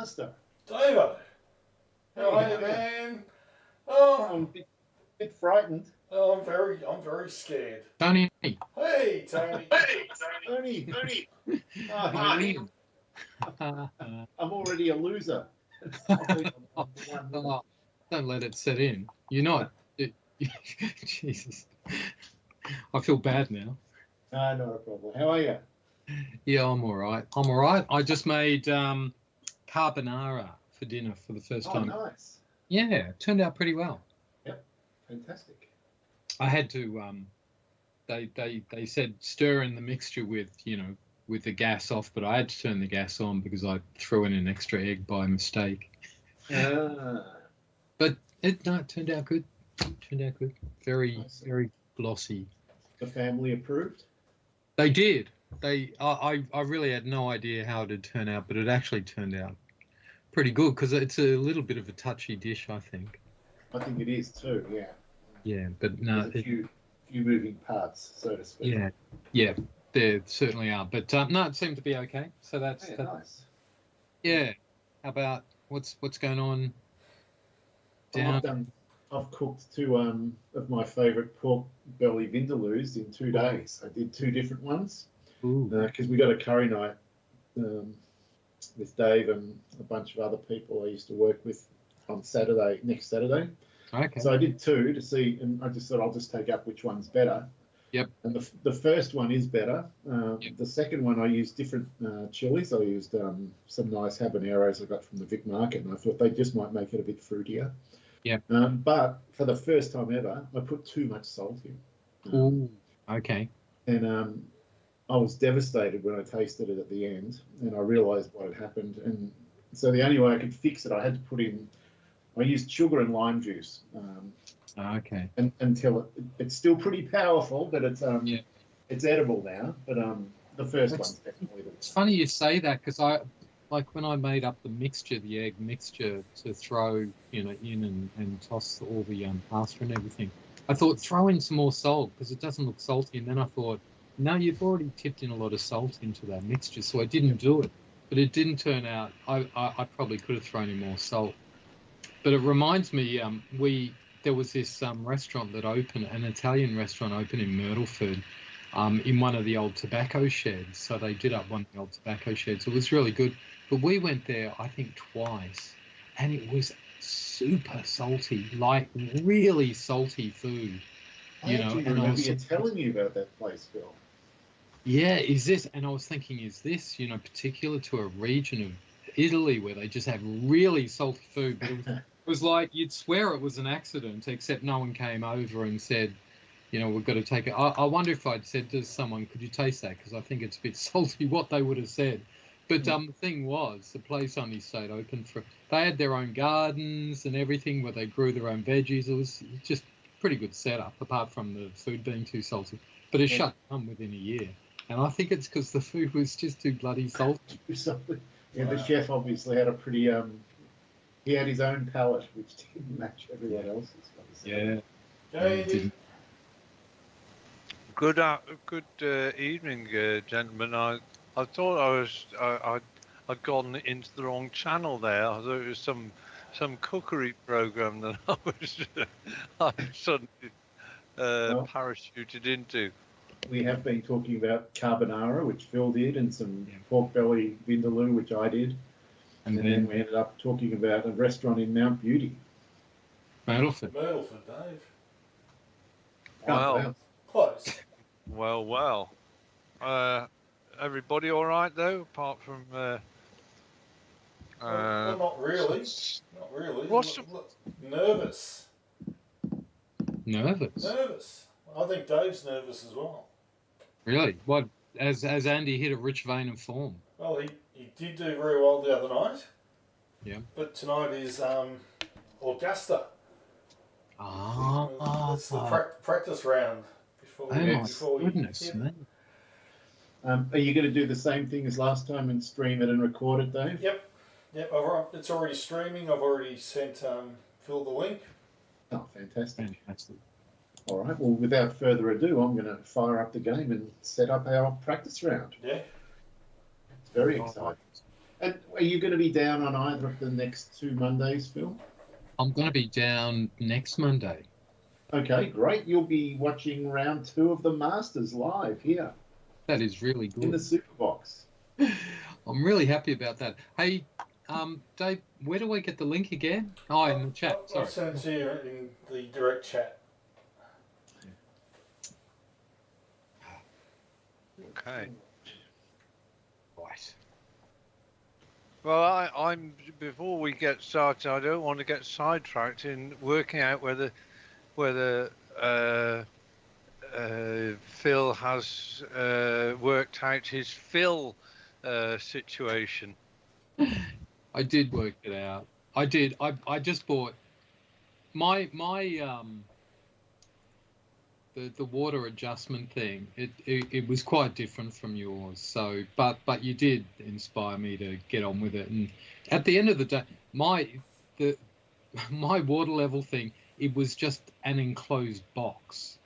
Master. Davo, how are you, man? Oh, I'm a bit frightened. I'm very scared. Tony. Hey, Tony. Tony, Tony. oh, I'm already a loser. Oh, don't let it set in. You're not. Jesus. I feel bad now. No, not a problem. How are you? Yeah, I'm all right. I'm all right. I just made carbonara for dinner for the first time. Nice. Yeah, it turned out pretty well. Yep, fantastic. I had to. They said stir in the mixture with the gas off, but I had to turn the gas on because I threw in an extra egg by mistake. But it turned out good. Very Nice. very glossy. The family approved? They did. I really had no idea how it would turn out, but it actually turned out pretty good because it's a little bit of a touchy dish, I think. I think it is too, yeah. Yeah, but no. There's a few moving parts, so to speak. Yeah, there certainly are. But no, it seemed to be okay. So that's nice. Yeah. How about what's going on down? I've cooked two of my favourite pork belly vindaloos in 2 days. I did 2 different ones because we got a curry night with Dave and a bunch of other people I used to work with on next Saturday. Okay. So I did 2 to see, and I just thought I'll just take up which one's better. Yep. And the first one is better. Yep. The second one I used different chilies. I used some nice habaneros I got from the Vic Market, and I thought they just might make it a bit fruitier. Yeah. But for the first time ever, I put too much salt in. Ooh. Okay. And I was devastated when I tasted it at the end, and I realised what had happened. And so the only way I could fix it, I used sugar and lime juice. Okay. And until it's still pretty powerful, but it's edible now. But the first one's definitely the best. It's funny you say that because when I made up the egg mixture to throw in and toss all the pasta and everything, I thought throw in some more salt because it doesn't look salty. And then I thought, no, you've already tipped in a lot of salt into that mixture, so I didn't do it. But it didn't turn out. I probably could have thrown in more salt. But it reminds me, there was this restaurant that opened, an Italian restaurant opened in Myrtleford, in one of the old tobacco sheds. So they did up one of the old tobacco sheds. It was really good. But we went there, I think, twice, and it was super salty, like really salty food. I remember you telling me about that place, Phil. Yeah, and I was thinking, is this, particular to a region of Italy where they just have really salty food? But it was like you'd swear it was an accident, except no one came over and said, we've got to take it. I wonder if I'd said to someone, could you taste that? Because I think it's a bit salty, what they would have said. But the thing was, the place only stayed open they had their own gardens and everything where they grew their own veggies. It was just a pretty good setup, apart from the food being too salty. But it shut down within a year. And I think it's because the food was just too bloody salty. Yeah, the chef obviously had a pretty, he had his own palate, which didn't match everyone else's. Yeah. Good evening, gentlemen. I thought I'd gone into the wrong channel there. I thought it was some cookery program that I suddenly parachuted into. We have been talking about carbonara, which Phil did, and some pork belly vindaloo, which I did. And then we ended up talking about a restaurant in Mount Beauty. Myrtleford, Dave. Wow. Close. Well. Everybody all right though, apart from. Well, not really. Not really. What's nervous? Nervous. I think Dave's nervous as well. Really? What? As Andy hit a rich vein of form. Well, he did do very well the other night. Yeah. But tonight is Augusta. It's the practice round before we goodness, man. Are you going to do the same thing as last time and stream it and record it, Dave? Yep. It's already streaming. I've already sent Phil the link. Oh, fantastic. All right. Well, without further ado, I'm going to fire up the game and set up our practice round. Yeah. It's very exciting. And are you going to be down on either of the next 2 Mondays, Phil? I'm going to be down next Monday. Okay, great. You'll be watching round 2 of the Masters live here That is really good. in the Superbox. I'm really happy about that. Hey, Dave, where do I get the link again? Oh, in the chat. I'll Sorry. send it to you in the direct chat. Okay. Right. Well, I'm before we get started, I don't want to get sidetracked in working out whether Phil has worked out his fill situation. I did work it out. I did. I just bought my the water adjustment thing. It was quite different from yours. So, but you did inspire me to get on with it. And at the end of the day, my water level thing, it was just an enclosed box,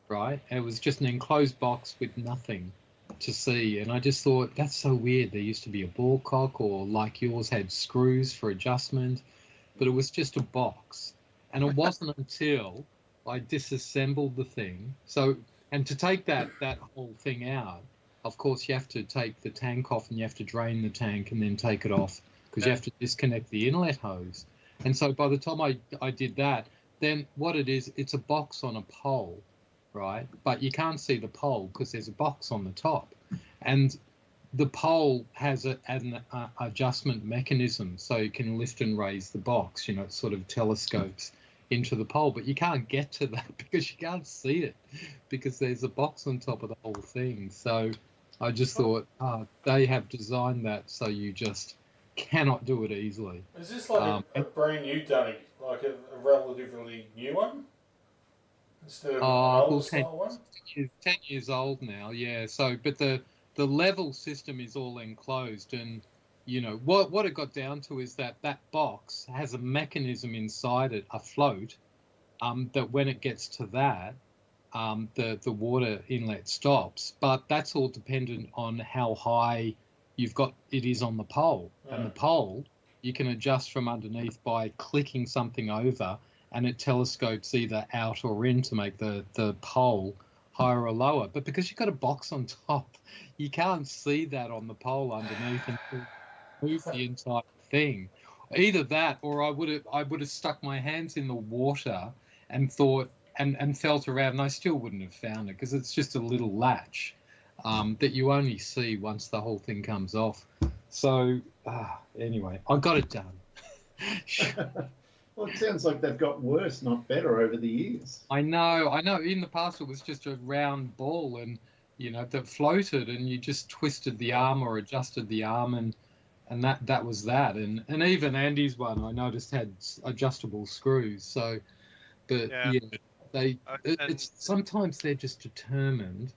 right? It was just an enclosed box with nothing to see, and I just thought that's so weird. There used to be a ball cock, or like yours had screws for adjustment, but it was just a box. And it wasn't until I disassembled the thing. So, and to take that whole thing out, of course, you have to take the tank off and you have to drain the tank and then take it off because you have to disconnect the inlet hose. And so by the time I did that, then what it is, it's a box on a pole, right? But you can't see the pole because there's a box on the top. And the pole has an adjustment mechanism, so you can lift and raise the box, you know, it sort of telescopes into the pole, but you can't get to that because you can't see it because there's a box on top of the whole thing. So I just thought, they have designed that so you just cannot do it easily. Is this like a brand new dummy, like a relatively new one? Instead of an older style one? 10 years old now, yeah. So, but the level system is all enclosed, and you know what it got down to is that box has a mechanism inside it, a float, that when it gets to that, the water inlet stops. But that's all dependent on how high it is on the pole, and the pole you can adjust from underneath by clicking something over, and it telescopes either out or in to make the pole higher or lower. But because you've got a box on top, you can't see that on the pole underneath and move the entire thing. Either that, or I would have stuck my hands in the water and thought and felt around, and I still wouldn't have found it because it's just a little latch that you only see once the whole thing comes off. So anyway, I got it done. Well, it sounds like they've got worse, not better, over the years. I know. In the past, it was just a round ball, and you know that floated, and you just twisted the arm or adjusted the arm, and that was that. And even Andy's one, I noticed, had adjustable screws. So, but it's sometimes they're just determined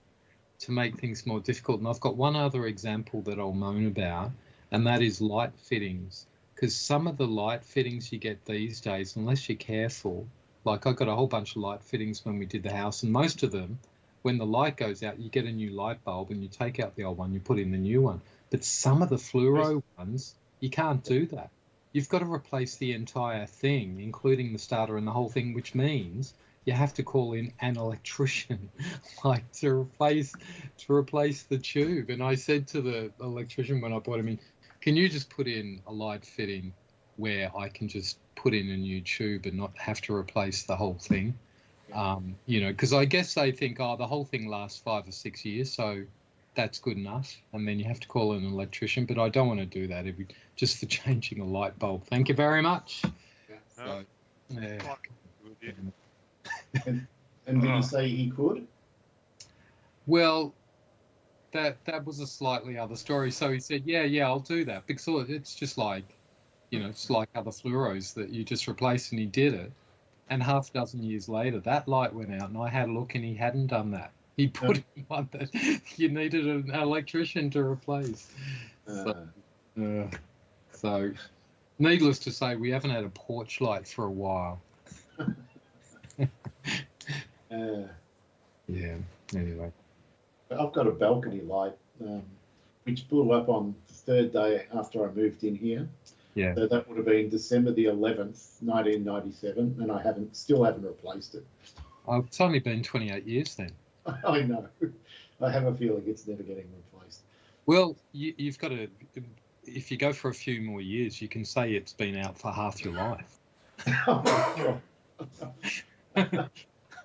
to make things more difficult. And I've got one other example that I'll moan about, and that is light fittings. Because some of the light fittings you get these days, unless you're careful, like I got a whole bunch of light fittings when we did the house, and most of them, when the light goes out, you get a new light bulb and you take out the old one, you put in the new one. But some of the fluoro ones, you can't do that. You've got to replace the entire thing, including the starter and the whole thing, which means you have to call in an electrician, like to replace the tube. And I said to the electrician when I brought him in, can you just put in a light fitting where I can just put in a new tube and not have to replace the whole thing? You know, because I guess they think, the whole thing lasts 5 or 6 years, so that's good enough. And then you have to call in an electrician, but I don't want to do that just for changing a light bulb. Thank you very much. Yeah. So, yeah. And did he say he could? Well, that was a slightly other story. So he said, yeah, I'll do that. Because it's just like, you know, it's like other fluoros that you just replace, and he did it. And half a dozen years later, that light went out, and I had a look, and he hadn't done that. He put in one that you needed an electrician to replace. So, needless to say, we haven't had a porch light for a while. Yeah, anyway. I've got a balcony light which blew up on the third day after I moved in here. Yeah. So that would have been December the 11th, 1997, and I still haven't replaced it. Oh, it's only been 28 years then. I know. I have a feeling it's never getting replaced. Well, you've got to, if you go for a few more years, you can say it's been out for half your life. Oh,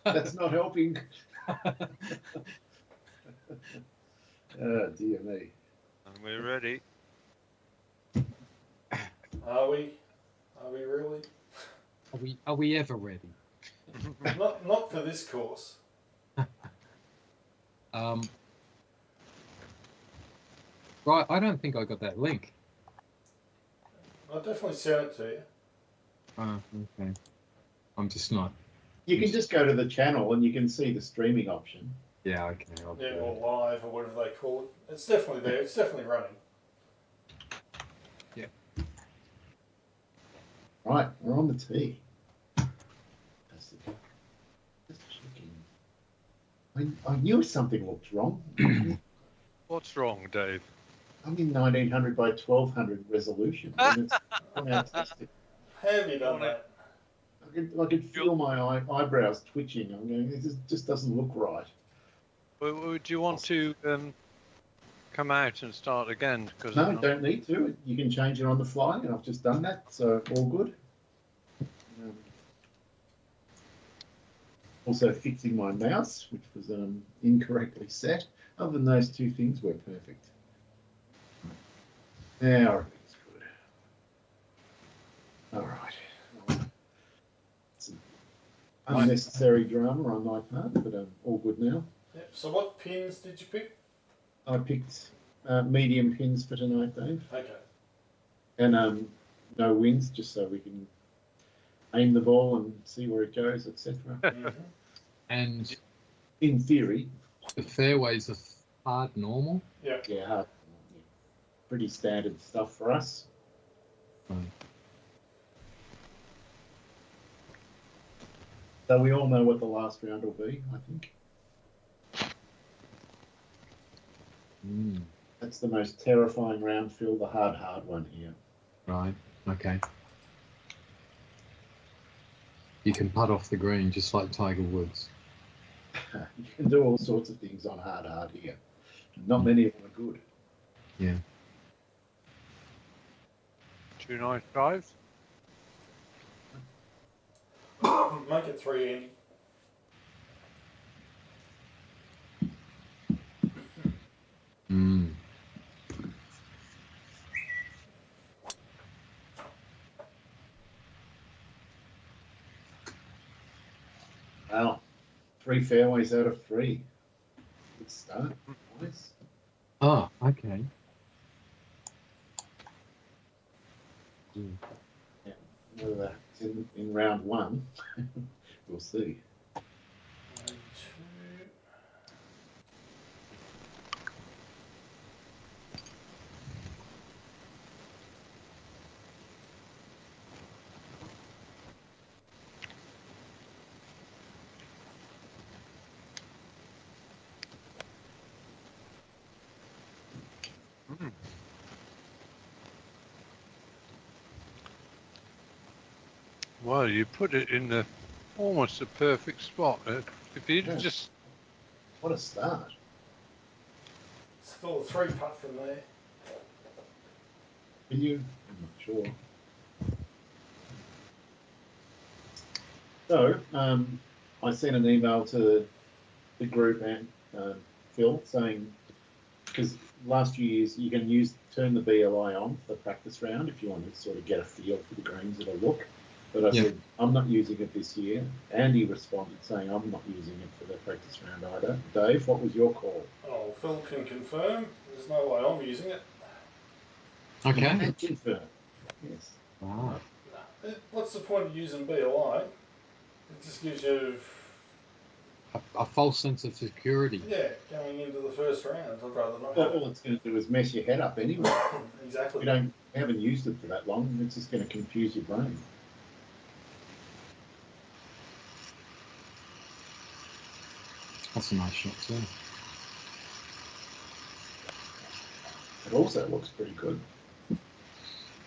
that's not helping. Oh, dear me. And we're ready. Are we? Are we really? Are we ever ready? Not for this course. Right, I don't think I got that link. I'll definitely send it to you. Oh, okay. I'm just not. You can just go to the channel and you can see the streaming option. Yeah, okay. Yeah, or live or whatever they call it. It's definitely there. It's definitely running. Yeah. Right, we're on the tee. Just checking. I knew something looked wrong. What's wrong, Dave? I'm in 1900 by 1200 resolution. And it's fantastic. Have you done that? I could feel my eyebrows twitching. I'm going, this just doesn't look right. Would you want to come out and start again? Because No, don't need to. You can change it on the fly, and I've just done that, so all good. Also fixing my mouse, which was incorrectly set. Other than those two things, we're perfect. Now everything's good. All right. Some unnecessary drama on my part, but all good now. Yep. So what pins did you pick? I picked medium pins for tonight, Dave. Okay. And no wins, just so we can aim the ball and see where it goes, etc. Mm-hmm. And In theory, the fairways are hard normal. Yeah. yeah, hard, pretty standard stuff for us. Right. So we all know what the last round will be, I think. That's the most terrifying round, Phil, the hard one here. Right, okay. You can putt off the green just like Tiger Woods. You can do all sorts of things on hard here. Not many of them are good. Yeah. 2 nice drives. Make it 3, Andy. Wow. 3 fairways out of 3. Good start. Nice. Oh, okay. Yeah. Whether that's in round 1, we'll see. 1, 2. Well, you put it in the almost a perfect spot. If you just What a start. Still a 3 putt from there. Can you? I'm not sure. So, I sent an email to the group and Phil saying, because last few years you can turn the BLI on for the practice round if you want to sort of get a feel for the greens at a look. But I said, I'm not using it this year. Andy responded saying, I'm not using it for the practice round either. Dave, what was your call? Oh, Phil can confirm. There's no way I'm using it. Okay. Confirm. Yes. Wow. What's the point of using BLI? It just gives you, A false sense of security. going into the first round. I'd rather not Well, have all it's going to do is mess your head up anyway. it. Exactly. We haven't used it for that long. It's just going to confuse your brain. That's a nice shot too. It also looks pretty good.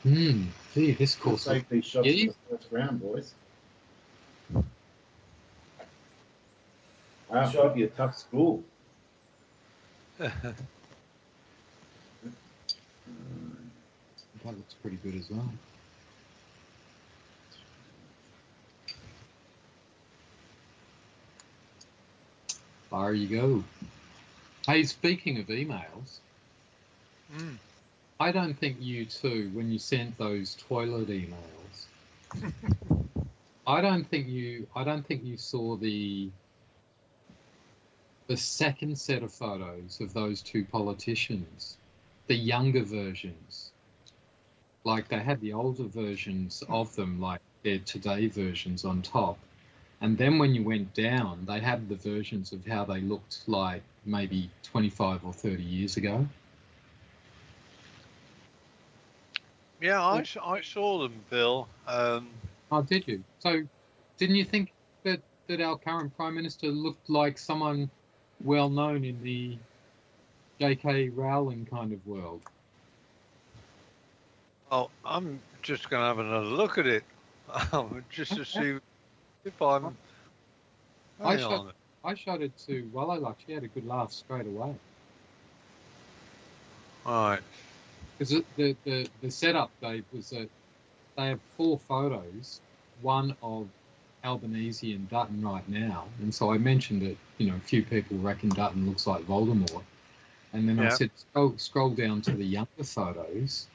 Gee, this We'll course. take these shots Yeah. for the first round, boys. Wow, Shot. could be a tough school. That looks pretty good as well. There you go. Hey, speaking of emails, I don't think you two, when you sent those toilet emails, I don't think you saw the second set of photos of those two politicians, the younger versions. Like they had the older versions of them, like their today versions on top. And then when you went down, they had the versions of how they looked like maybe 25 or 30 years ago. Yeah, I saw them, Bill. Oh, did you? So didn't you think that our current Prime Minister looked like someone well known in the J.K. Rowling kind of world? Oh, I'm just going to have another look at it, just to see if I'm. I showed it to Wallalock. She had a good laugh straight away. All right. Because the setup, Dave, was that they have 4 photos, one of Albanese and Dutton right now. And so I mentioned that, a few people reckon Dutton looks like Voldemort. And then I said, scroll down to the younger photos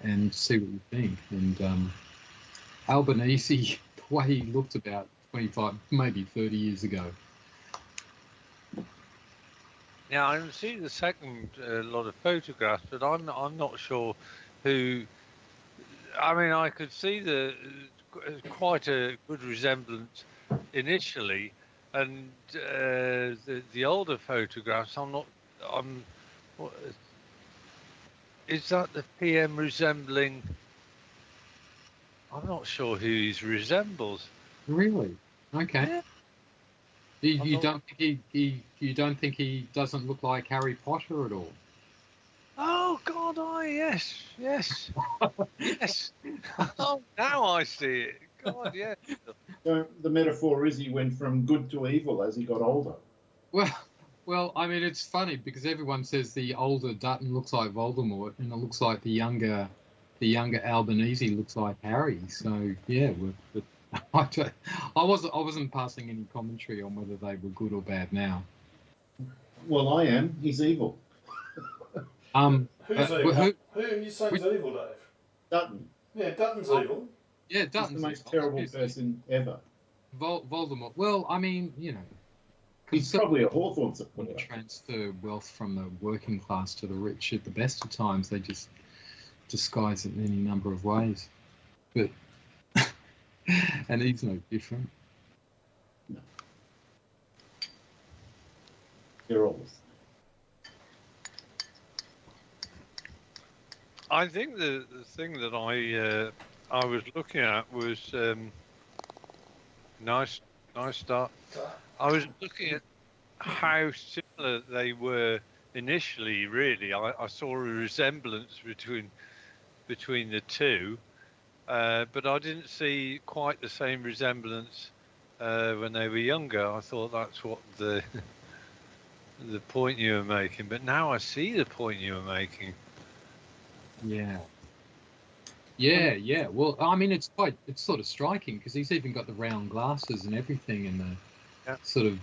and see what you think. And Albanese, the way he looked about 25, maybe 30 years ago. Yeah, I can see the second lot of photographs, but I'm not sure who. I mean, I could see quite a good resemblance initially, and the older photographs. What, is that the PM resembling? I'm not sure who he resembles. Really? Okay. Yeah. You don't think he doesn't look like Harry Potter at all? Oh God! Yes. Yes. Oh, now I see it. God, yeah. So the metaphor is he went from good to evil as he got older. Well, I mean, it's funny because everyone says the older Dutton looks like Voldemort, and it looks like the younger Albanese looks like Harry. So yeah, I wasn't passing any commentary on whether they were good or bad now. Well, I am. He's evil. Who's evil? Who are you saying is evil, Dave? Dutton. Yeah, Dutton's evil. Yeah, Dutton's the most terrible person ever. Voldemort. Well, I mean, he's probably a Hawthorne supporter. Transfer wealth from the working class to the rich. At the best of times, they just disguise it in any number of ways. But and he's no different. No. They're all. I think the thing that I was looking at was nice start. I was looking at how similar they were initially. Really, I saw a resemblance between the two, but I didn't see quite the same resemblance when they were younger. I thought that's what the point you were making, but now I see the point you were making. Yeah. Well, I mean, it's sort of striking because he's even got the round glasses and everything, and the sort of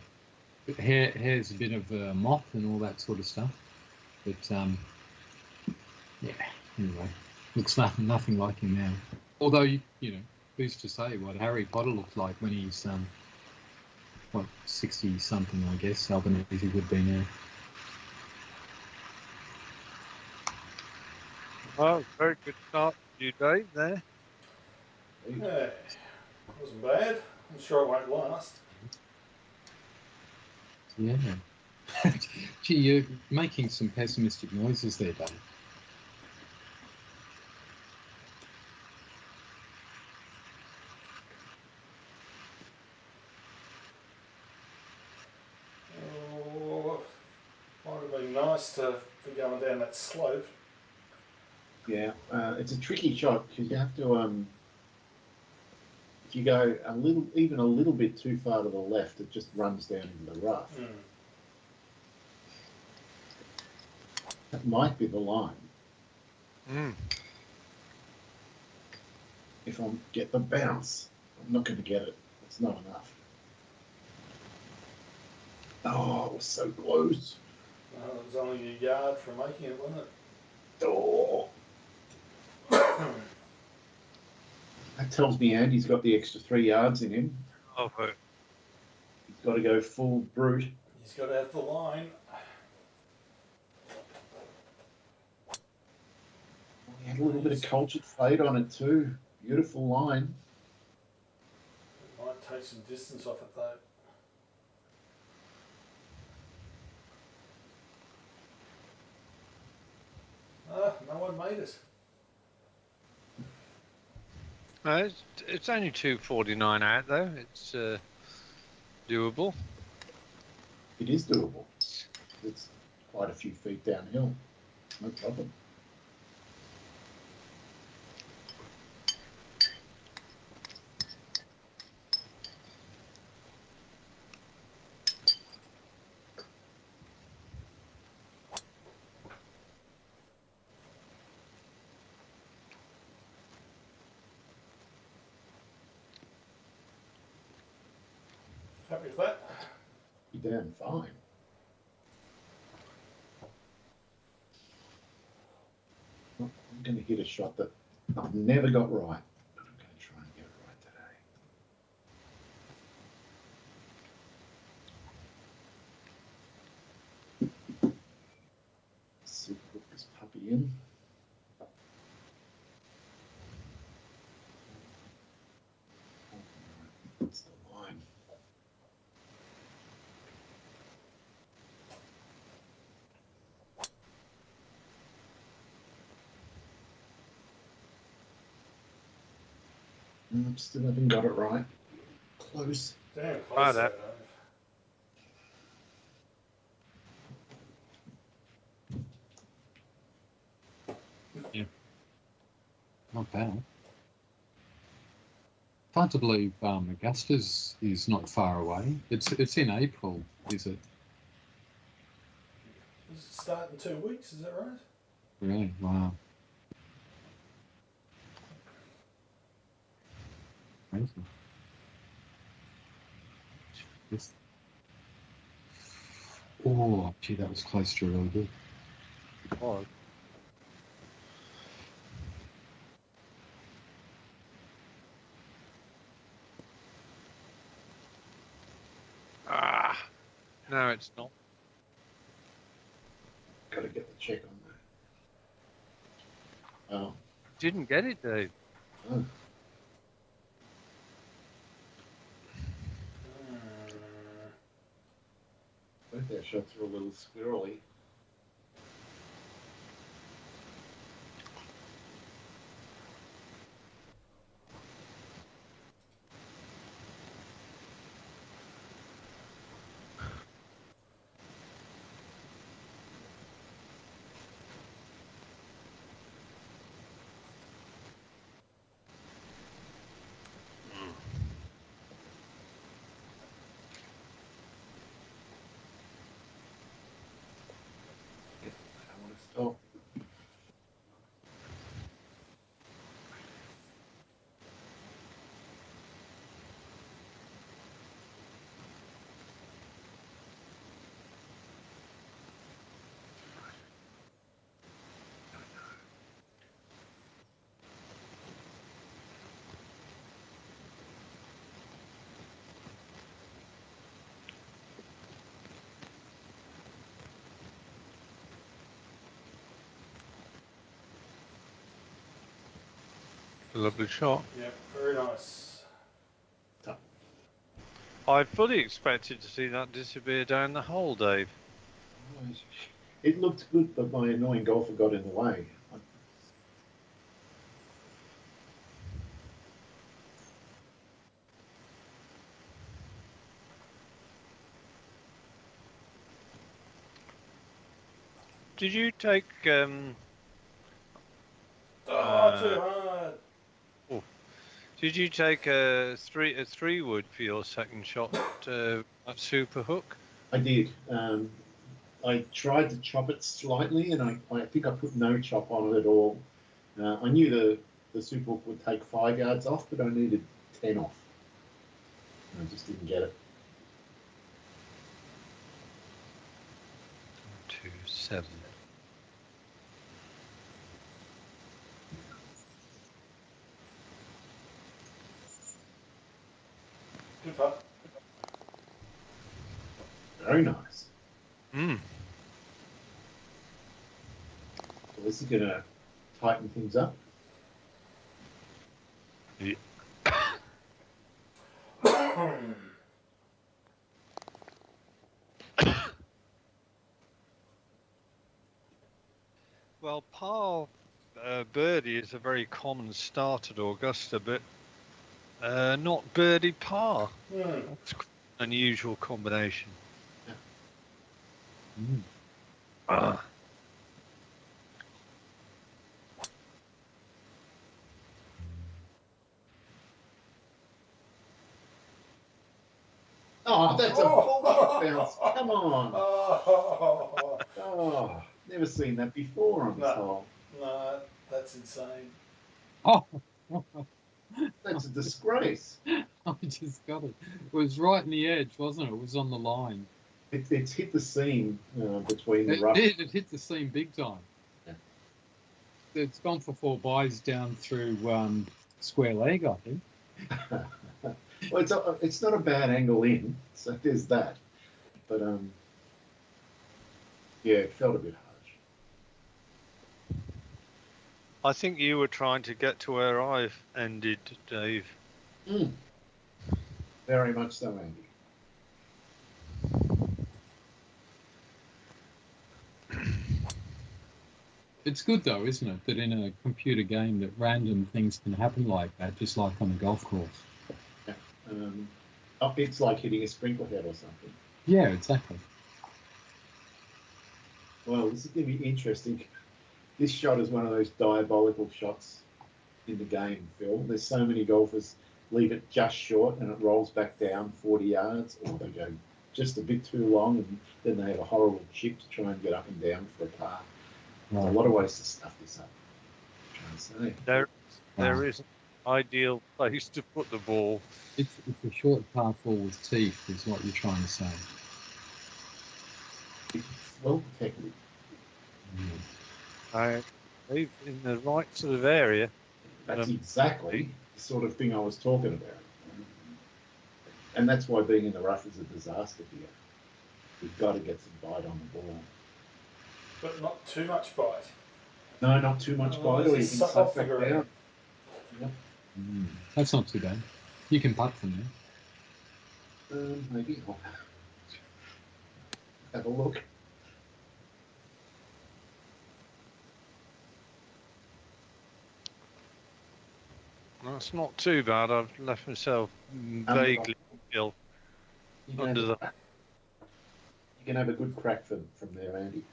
hair's a bit of a moth and all that sort of stuff. But anyway, looks nothing like him now. Although who's to say what Harry Potter looked like when he's 60 something? I guess Albanese would be now. Oh, very good start to you, Dave, there. Yeah, wasn't bad. I'm sure it won't last. Yeah. Gee, you're making some pessimistic noises there, Dave. Oh, might have been nice to be going down that slope. Yeah, it's a tricky shot because you have to if you go even a little bit too far to the left, it just runs down into the rough. Mm. That might be the line. If I get the bounce, I'm not going to get it. It's not enough. Oh, it was so close. It was only a yard from making it, wasn't it? Oh. That tells me Andy's got the extra 3 yards in him. Oh, He's got to go full brute. He's got to have the line. He had a little bit of cultured fade on it too. Beautiful line. Might take some distance off it though. No one made it. no, it's only 249 out though. It's doable. It is doable. It's quite a few feet downhill. No problem. Happy with that? You're damn fine. I'm going to hit a shot that I've never got right, but I'm going to try and get it right today. Super hook this puppy in. That's the line. Still haven't got it right. Close. Damn Ah, close that- though, Dave. Not bad. Hard to believe Augusta's is not far away. It's in April, is it? Does it start in 2 weeks, is that right? Really? Wow. Crazy. This. Oh, gee, that was close to really good. Oh, no, it's not. Got to get the check on that. Oh. Didn't get it, Dave. Oh. Both their shots are a little squirrely. I don't want to stop. A lovely shot. Yep, very nice. I fully expected to see that disappear down the hole, Dave. It looked good, but my annoying golfer got in the way. Did you take too hard. Did you take a 3-wood for your second shot at super hook? I did. I tried to chop it slightly, and I think I put no chop on it at all. I knew the super hook would take 5 yards off, but I needed 10 off. I just didn't get it. 2-7. Good putt. Very nice. Mm. So this is going to tighten things up. Yeah. Well, par birdie is a very common start at Augusta, but not birdie par. That's quite an unusual combination. Mm. Oh, that's a bullshit bounce. Come on. Oh, Oh, never seen that before on this No. hole. no, that's insane. Oh, That's a disgrace. I just got it. It was right in the edge, wasn't it? It was on the line. It's hit the seam between the It rough. did. It hit the seam big time. Yeah. It's gone for 4 buys down through square leg, I think. Well, it's not a bad angle in, so there's that. But yeah, it felt a bit harsh. I think you were trying to get to where I've ended, Dave. Very much so, Andy. It's good though, isn't it, that in a computer game that random things can happen like that, just like on a golf course. It's like hitting a sprinkler head or something. Yeah, exactly. Well, this is going to be interesting. This shot is one of those diabolical shots in the game, Phil. There's so many golfers leave it just short and it rolls back down 40 yards, or they go just a bit too long and then they have a horrible chip to try and get up and down for a par. There's a lot of ways to stuff this up. I'm trying to say. There is an ideal place to put the ball. It's a short par 4 with teeth, is what you're trying to say. It's well protected. In the right sort of area. That's exactly the sort of thing I was talking about. And that's why being in the rough is a disaster here. We've got to get some bite on the ball. But not too much bite. No, not too much bite, or you can suck back down. Yep. That's not too bad. You can putt from there. Maybe I'll have a look. That's not too bad. I've left myself vaguely ill under the. You can have a good crack from there, Andy.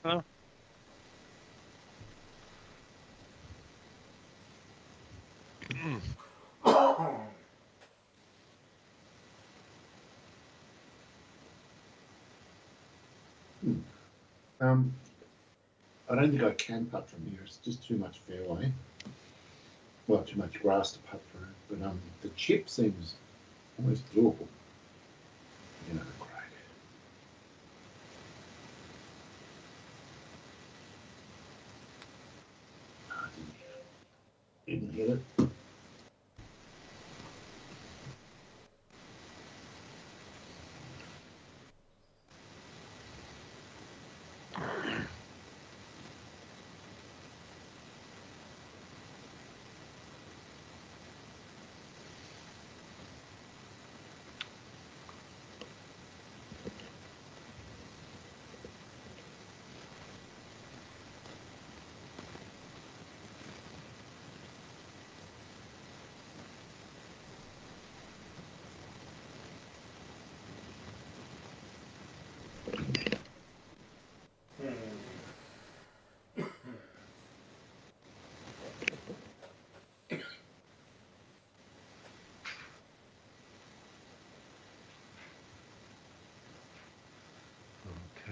No? I don't think I can putt from here. It's just too much fairway. Well, too much grass to putt through. But the chip seems almost doable. You know, crack. I didn't hit it.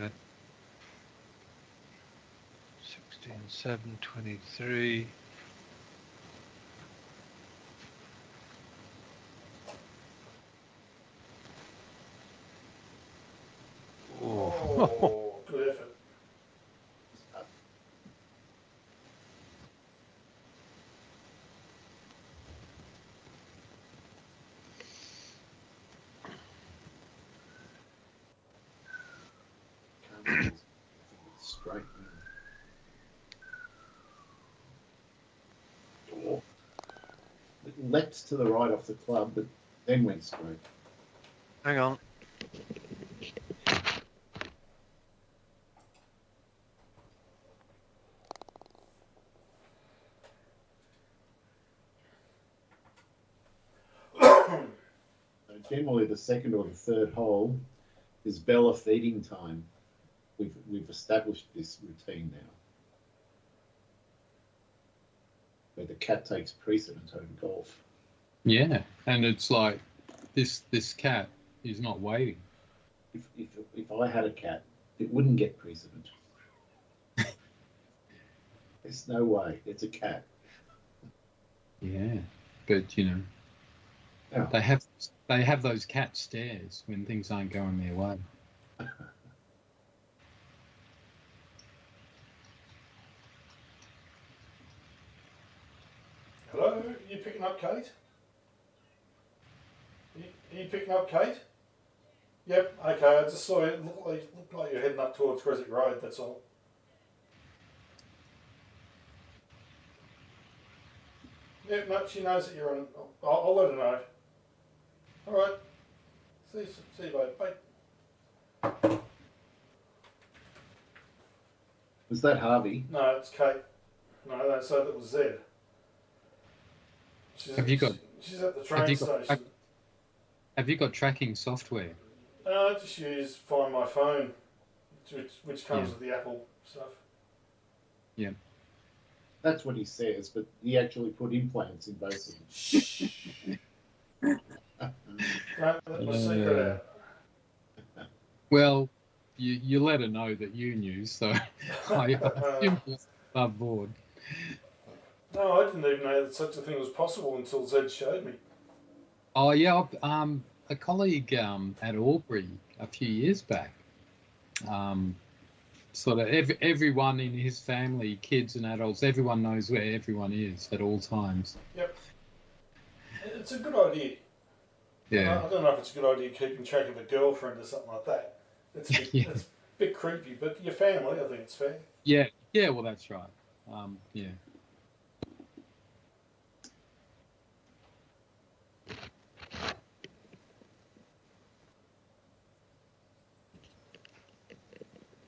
Okay. 16, 7, 23. Oh, good effort. Straight. Oh. It leapt to the right off the club, but then went straight. Hang on. Generally, the second or the third hole is Bella feeding time. We've established this routine now, where the cat takes precedence over golf. Yeah, and it's like this cat is not waiting. If I had a cat, it wouldn't get precedent. There's no way. It's a cat. Yeah, but you know, Yeah. they have those cat stares when things aren't going their way. Hello, you picking up Kate? Are you picking up Kate? Yep, okay, I just saw it looked like you're heading up towards Creswick Road, that's all. Yep, no, she knows that you're on. I'll let her know. Alright. See you later. Bye. Was that Harvey? No, it's Kate. No, they said it was Zed. She's at the train station. Have you got tracking software? I just use Find My Phone, which comes with the Apple stuff. Yeah. That's what he says, but he actually put implants in both of them. Shh. Don't let my secret out. Well, you let her know that you knew, so I assume it's above board. No, I didn't even know that such a thing was possible until Zed showed me. Oh yeah, a colleague at Albury a few years back. Sort of everyone in his family, kids and adults, everyone knows where everyone is at all times. Yep. It's a good idea. Yeah. I don't know if it's a good idea keeping track of a girlfriend or something like that. It's a bit creepy, but your family, I think it's fair. Yeah, well, that's right. Yeah.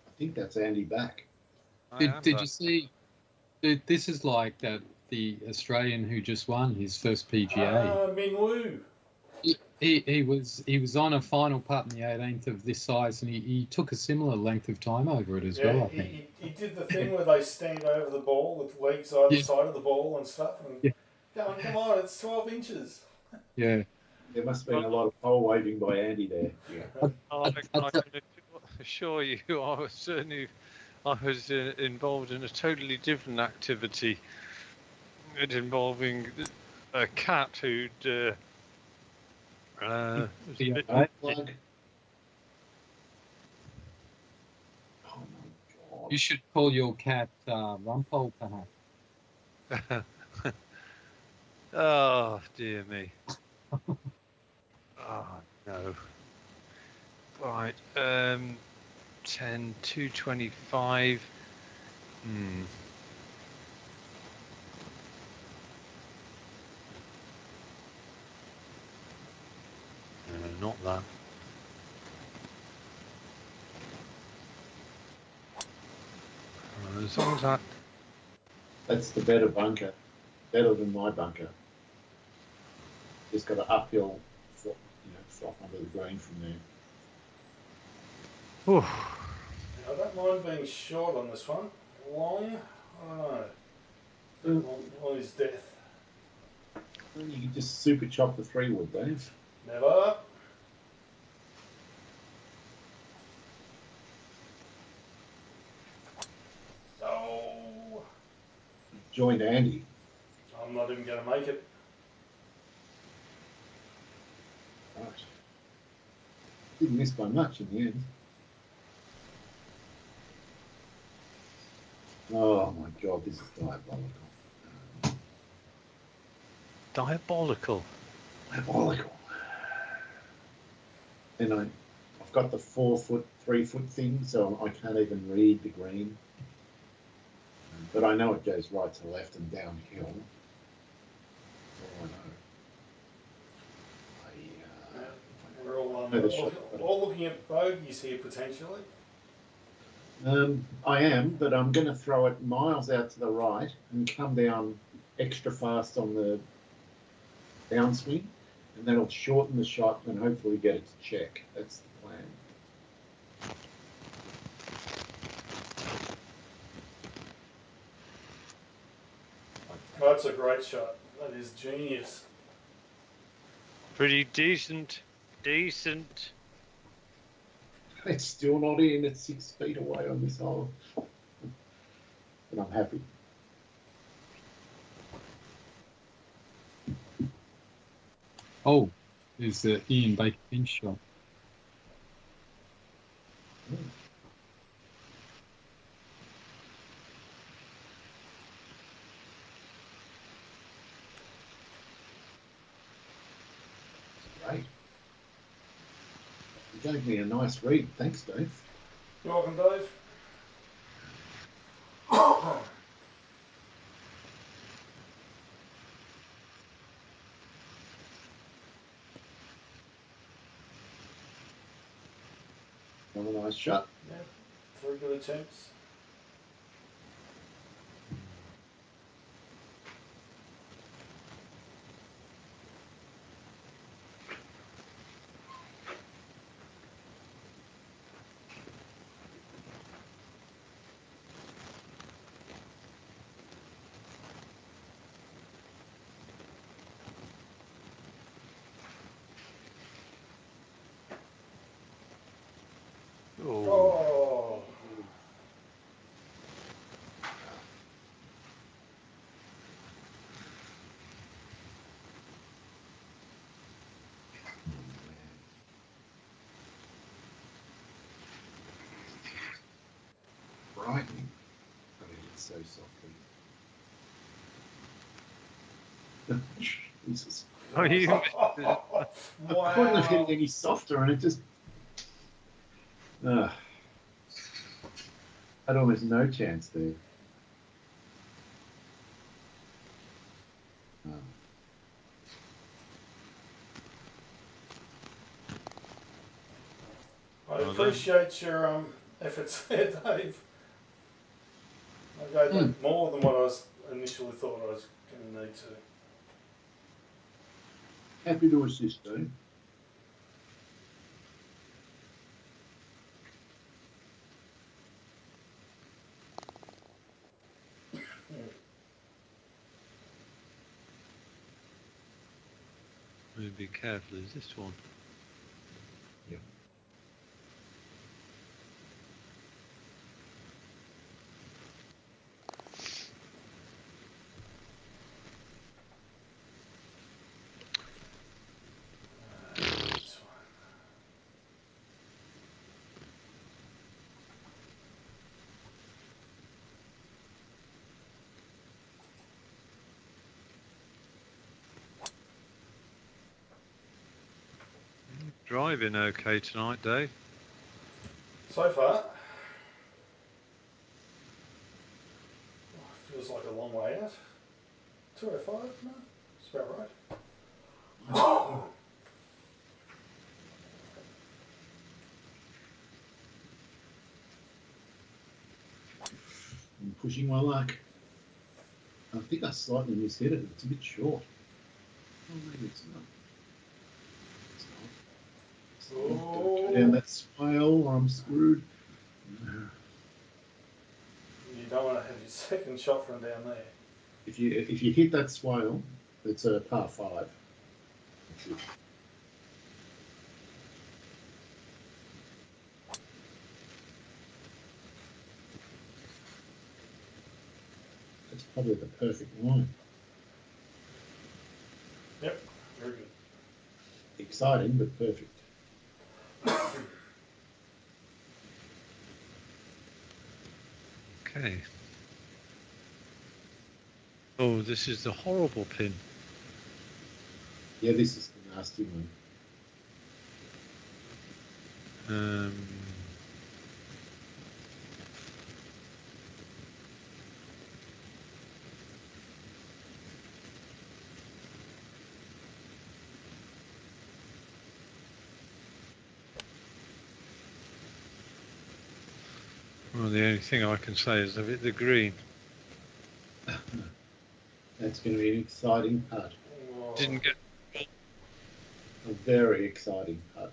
I think that's Andy back. Did you see? This is like the Australian who just won his first PGA. Min Woo. He was on a final putt in the 18th of this size, and he took a similar length of time over it as well. I think he did the thing where they stand over the ball with legs either side of the ball and stuff, and going, come on, it's 12 inches. Yeah. There must have been a lot of pole waving by Andy there. Yeah. I can assure you, I was involved in a totally different activity, involving a cat who'd. Oh my God. You should call your cat Rumpole, perhaps. Oh dear me. Oh no. Right. 10, 225. Not that. As long as that. That's the better bunker. Better than my bunker. Just got an uphill, flop under the green from there. Oof. I don't mind being short on this one. Long, I don't know. On his death. You can just super chop the 3-wood, Dave. Never. joined Andy. I'm not even going to make it. Right. Didn't miss by much in the end. Oh my God, this is diabolical. Diabolical. Diabolical. And I've got the 4 foot, 3 foot thing, so I can't even read the green. But I know it goes right to left and downhill. That's all I know. We're all, know the shot. all looking at bogeys here potentially. I am, but I'm going to throw it miles out to the right and come down extra fast on the downswing, and that'll shorten the shot and hopefully get it to check. That's the plan. That's a great shot. That is genius. Pretty decent. Decent. It's still not in. It's 6 feet away on this hole. But I'm happy. Oh, there's the Ian Baker Finch shot. Great. You gave me a nice read. Thanks, Dave. You're welcome, Dave. Another nice shot. Yeah, 3 good attempts. Oh. Oh, Brightening. I mean, it's so softly. Jesus. Oh, you, I couldn't have hit it wow. any softer, and it just had almost no chance there. I appreciate your efforts there, Dave. I gave that more than what I was initially thought I was going to need to. Happy to assist, Dave. be careful. Is this one? Yeah. This one. Driving okay tonight, Dave? So far, feels like a long way out. 205? No, it's about right. I'm pushing my luck. I think I slightly mishit it. It's a bit short. Oh, maybe it's not. It's not. Don't go down that swale or I'm screwed. You don't want to have your second shot from down there. If you hit that swale, it's a par 5. It's probably the perfect line. Yep, very good. Exciting, but perfect. Okay. Oh, this is the horrible pin. Yeah, this is the nasty one. Well, the only thing I can say is I've hit the green. That's going to be an exciting putt. Whoa. Didn't get. A very exciting putt.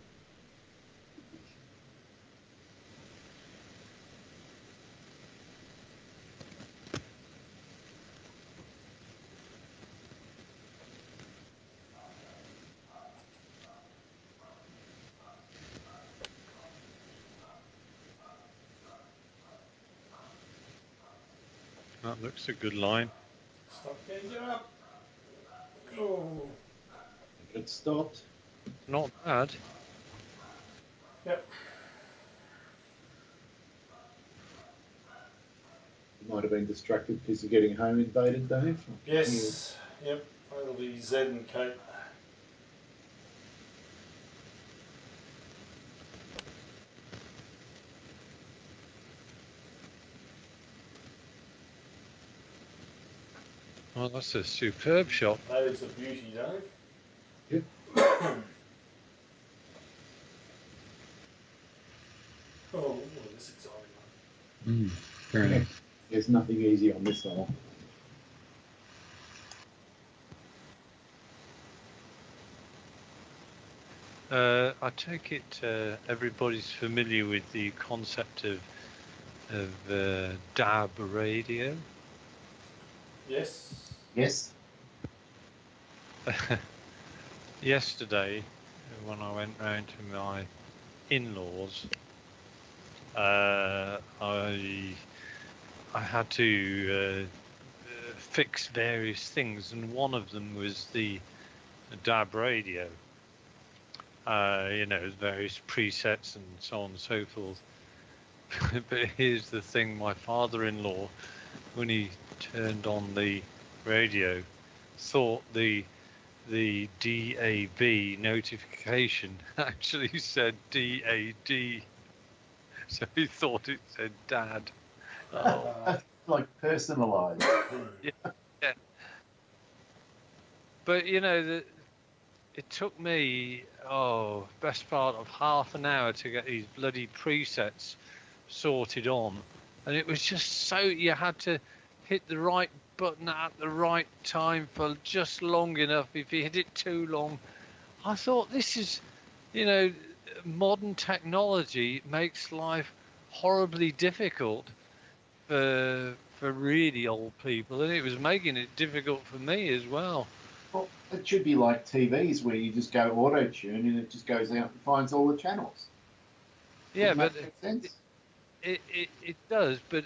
That looks a good line. Stop getting it up. Oh. It stopped. Not bad. Yep. You might have been distracted because you're getting home invaded, Dave. Yes. Yep. That'll be Z and Kate. Well, that's a superb shot. That is a beauty, Dave. Yep. Oh, this exciting one. Very nice. There's nothing easy on this hole. I take it everybody's familiar with the concept of DAB radio. Yes. Yes. Yesterday, when I went round to my in-laws, I had to fix various things, and one of them was the DAB radio. You know, various presets and so on and so forth. But here's the thing: my father-in-law, when he turned on the radio, thought the DAB notification actually said DAD, so he thought it said Dad. Oh. That's like personalised. Yeah. But you know, it took me best part of half an hour to get these bloody presets sorted on, and it was just so you had to hit the right button at the right time for just long enough. If you hit it too long, I thought, this is, you know, modern technology makes life horribly difficult for really old people, and it was making it difficult for me as well. Well, it should be like TVs where you just go auto-tune and it just goes out and finds all the channels. Yeah, Doesn't but that make sense? it does, but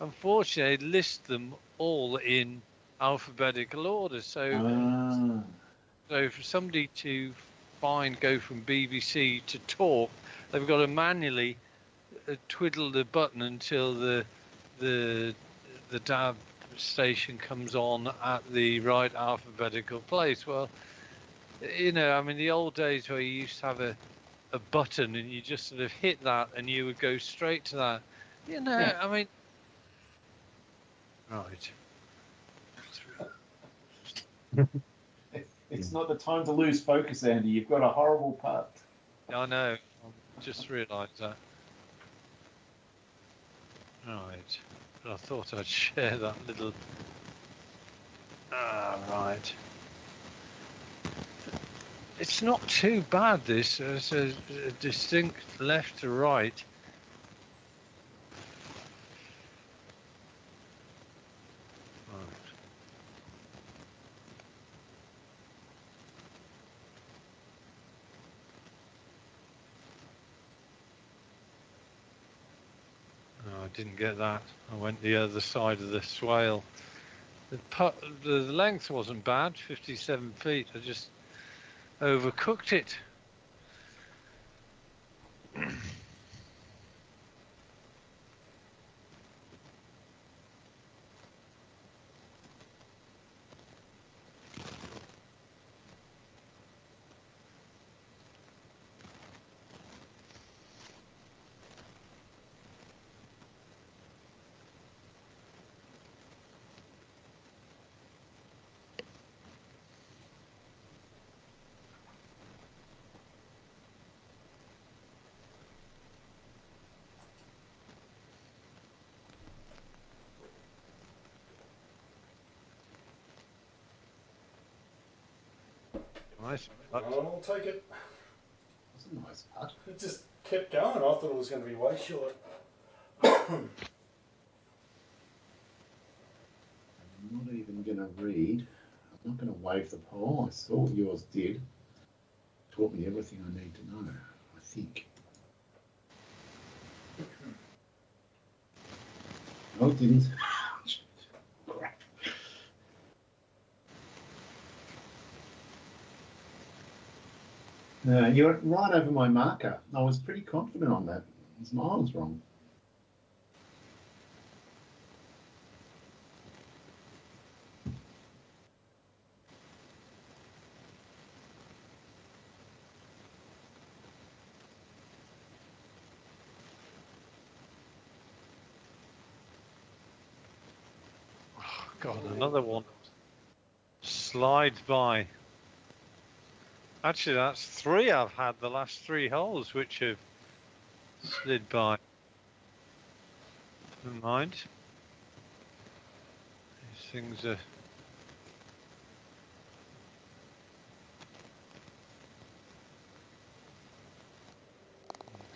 unfortunately it lists them all in alphabetical order. So so for somebody to go from BBC to talk, they've got to manually twiddle the button until the DAB station comes on at the right alphabetical place. Well, you know, I mean, the old days where you used to have a button and you just sort of hit that and you would go straight to that. You know, Yeah. I mean, right. It's not the time to lose focus, Andy. You've got a horrible putt. I know. I just realised that. Right. But I thought I'd share that little. Right. It's not too bad, this. It's a distinct left to right. I didn't get that. I went the other side of the swale. The length wasn't bad, 57 feet. I just overcooked it. Nice. I'll take it. That's a nice putt. It just kept going. I thought it was going to be way short. I'm not even going to read. I'm not going to wave the pole. I saw what yours did. Taught me everything I need to know, I think. No, it didn't. Crap. You're right over my marker. I was pretty confident on that. It was miles wrong. God, another one slides by. Actually, that's 3 I've had the last 3 holes which have slid by. Never mind. These things are.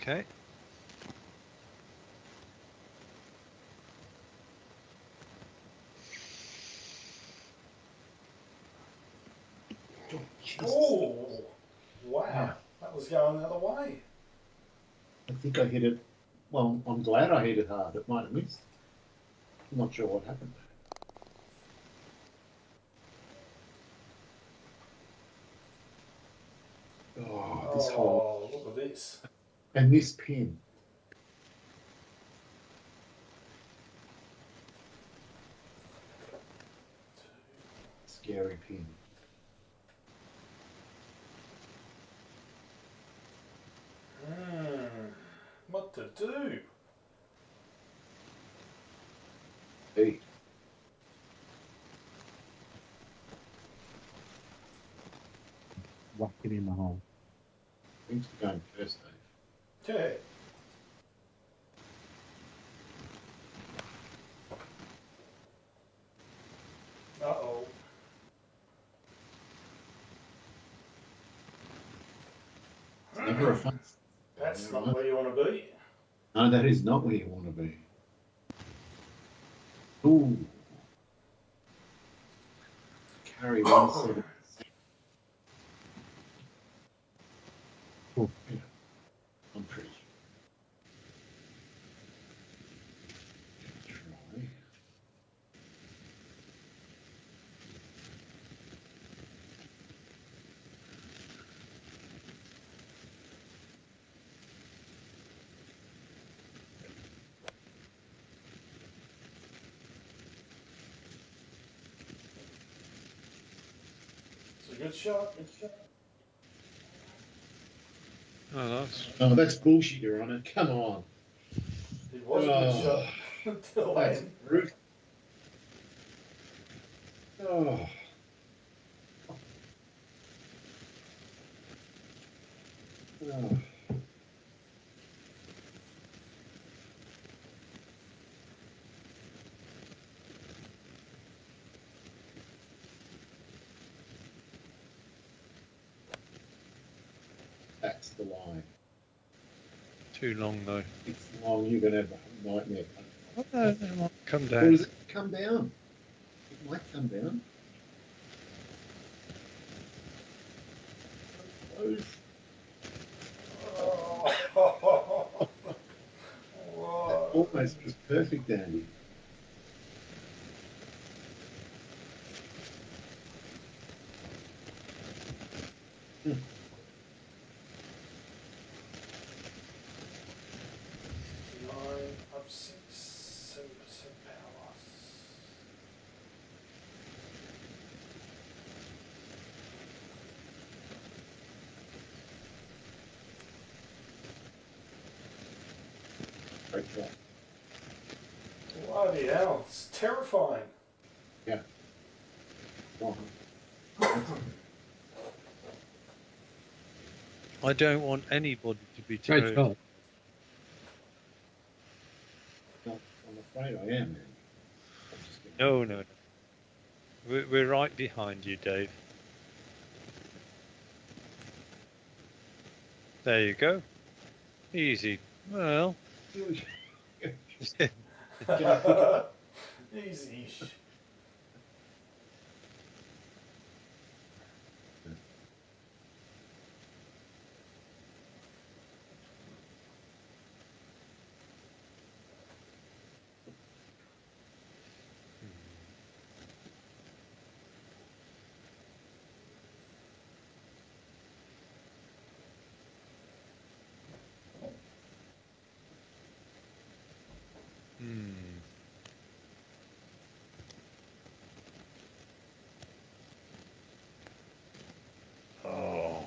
Okay. Oh, wow. Yeah. That was going the other way. I think I hit it. Well, I'm glad I hit it hard. It might have missed. I'm not sure what happened. Oh, this hole. Oh, look at this. And this pin. Scary pin. What to do? Hey. Whack it in the hole. Thanks for going first, Dave. Yeah. Uh-oh. Never a fun. That's not where you want to be. No, that is not where you want to be. Ooh. Carry 170. Cool. Yeah, I'm pretty. Try. It's a good shot. Good shot. Oh, That's bullshit, you're on it. Come on. It was a good shot until That's then. brutal. Oh. Oh. That's the line. too long though. It's long, you're going to have a nightmare. No, it might come Or down. does it come down? It might come down. Close. Oh. That almost was perfect, Andy. Nine up 7% power loss. Great track. Bloody hell, it's terrifying. Yeah. Oh, I don't want anybody to be Great turned. shot. no, I'm afraid I am. Man. I'm just gonna- No, no, no. We're right behind you, Dave. There you go. Easy. Well, Easy. Oh.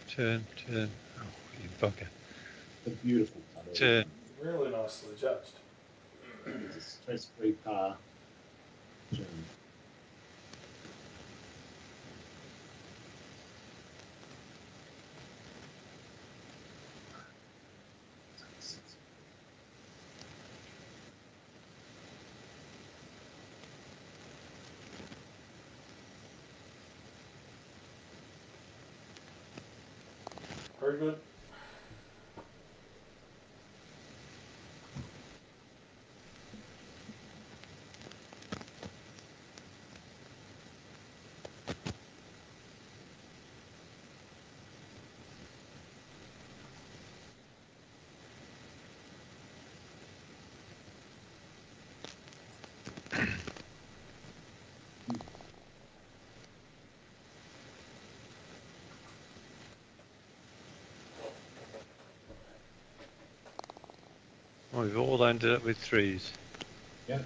Turn. Oh, you bugger. a beautiful putt. Turn. Really nicely judged. It's a stress-free par. Journey. Very good. Well, we've all ended up with threes. Yeah.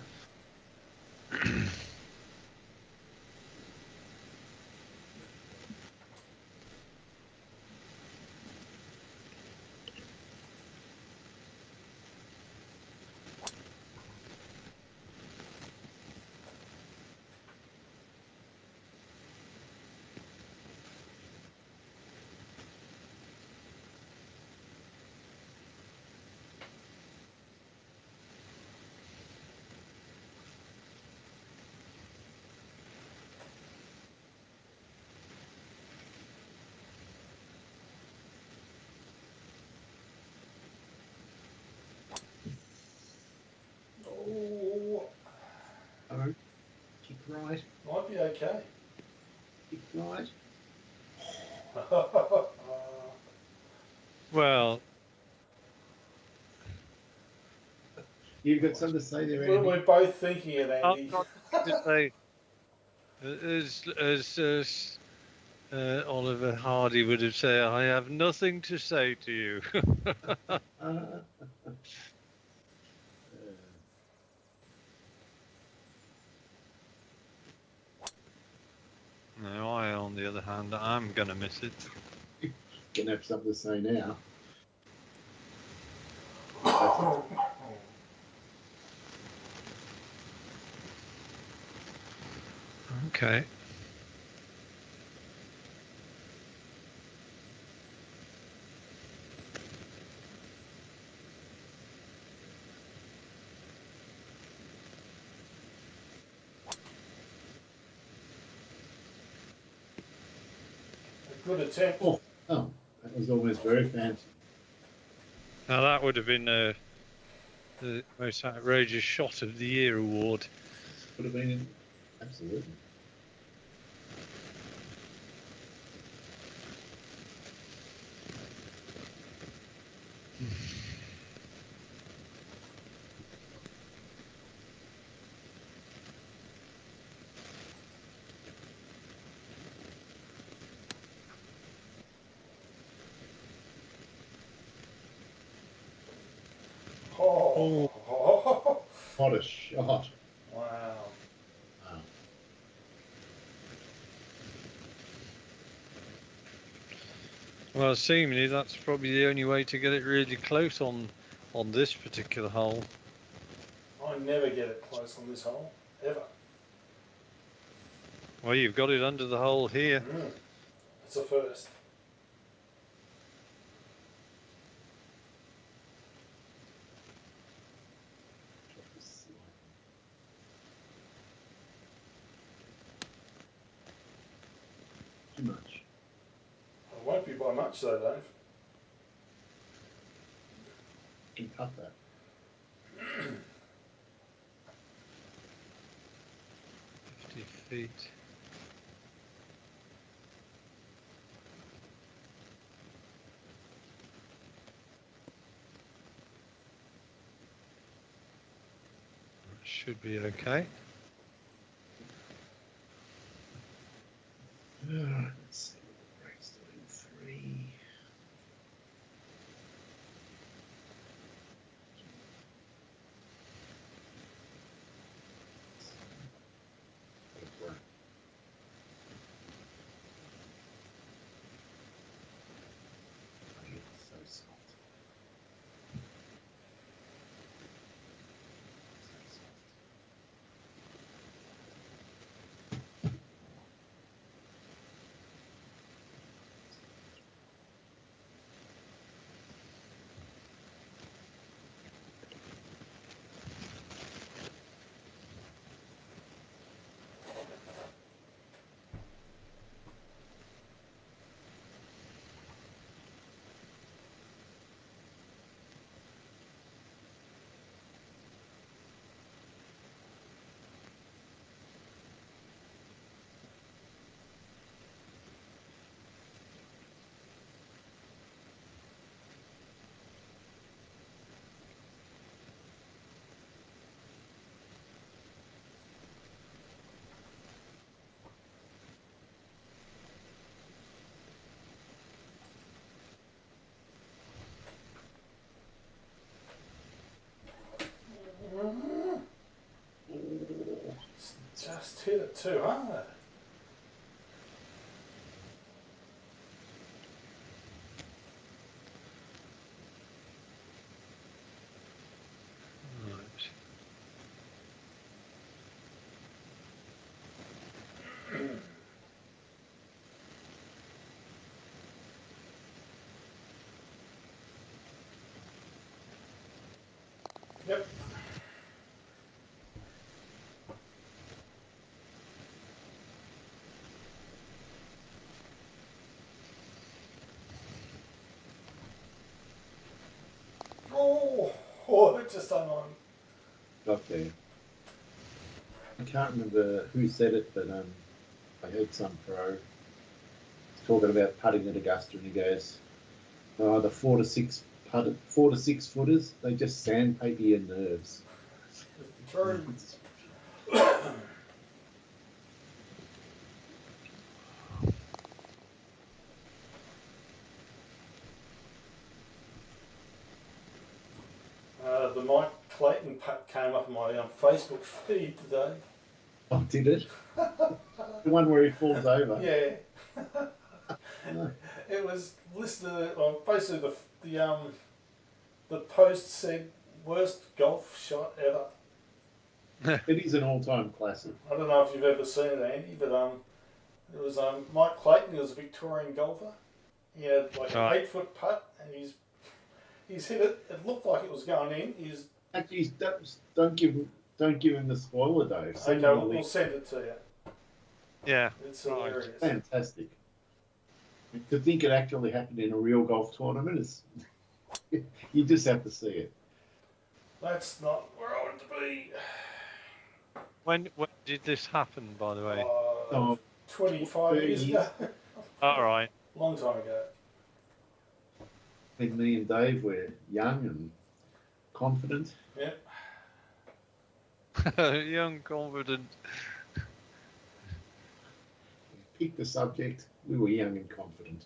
Oh, Oh, kick right, might be okay. kick right. Well, You've got something to say there, we're, Andy? we're both thinking it, Andy. I've got to say, as Oliver Hardy would have said, I have nothing to say to you. No, I, on the other hand, I'm going to miss it. Gonna have something to say now. Okay. A good attempt. Oh, that was almost very fancy. Now that would have been the most outrageous shot of the year award. Could have been absolutely. Oh. What a shot. Wow. Wow. Well, seemingly that's probably the only way to get it really close on this particular hole. I never get it close on this hole, ever. Well, you've got it under the hole here. It's a first. Too much. It won't be by much though, Dave. You can cut that. Feet. Should be okay. Let's see. Break's doing 3. So soft. Just hit it too hard. Right. Yep. Oh, it just hung on. Got there. I can't remember who said it, but I heard some pro talking about putting at Augusta, and he goes, "Oh, the 4 to 6 footers, they just sandpaper your nerves." True. The Mike Clayton putt came up on my Facebook feed today. Oh, did it? The one where he falls over. Yeah. It was listed. Basically, the post said worst golf shot ever. It is an all-time classic. I don't know if you've ever seen it, Andy, but it was Mike Clayton. He was a Victorian golfer. He had like an 8-foot putt, and he's hit it. It looked like it was going in. Actually, don't give him the spoiler though. Okay, we'll send it to you. Yeah. It's hilarious. Fantastic. To think it actually happened in a real golf tournament is, you just have to see it. That's not where I want to be. When did this happen, by the way? 25 years ago. All right. Long time ago. When me and Dave were young and confident. Yep. Young, confident. Pick the subject. We were young and confident.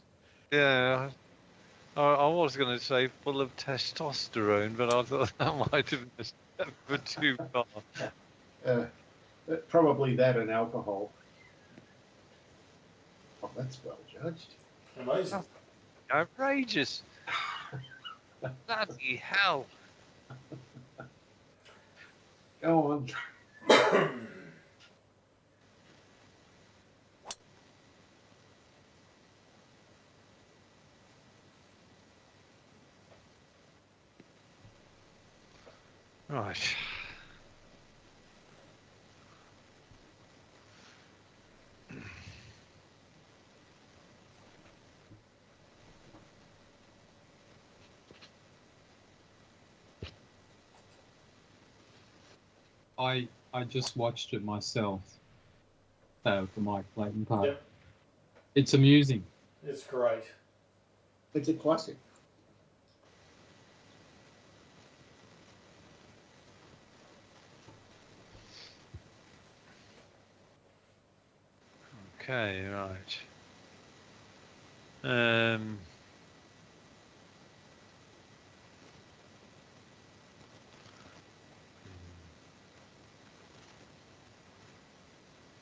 Yeah. I was going to say full of testosterone, but I thought that might have been a step for too far. Probably that and alcohol. Oh, that's well judged. Amazing. Outrageous. Bloody hell. Go on. Right. I just watched it myself. The Mike Clayton part. Yep. It's amusing. It's great. It's a classic. Okay, right.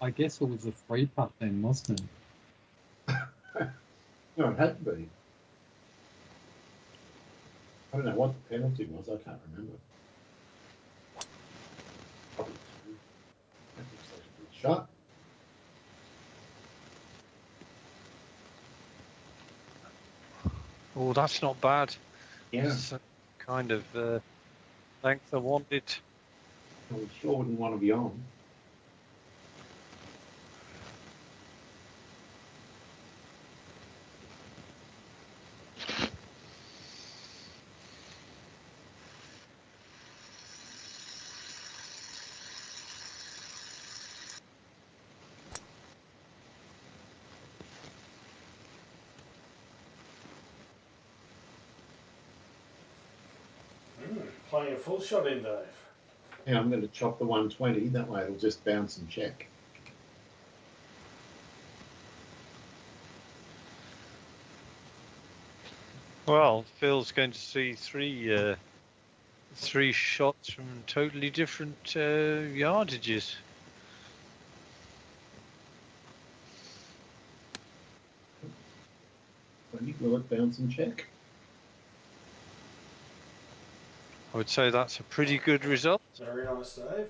I guess it was a free putt then, wasn't it? No, it had to be. I don't know what the penalty was. I can't remember. Probably two. That looks like a good shot. Oh, that's not bad. Yeah. It's kind of length I wanted. I sure wouldn't want to be on. Playing a full shot in, Dave. Yeah, I'm going to chop the 120. That way it'll just bounce and check. Well, Phil's going to see three shots from totally different yardages. Will it bounce and check? I would say that's a pretty good result. Very nice, Dave.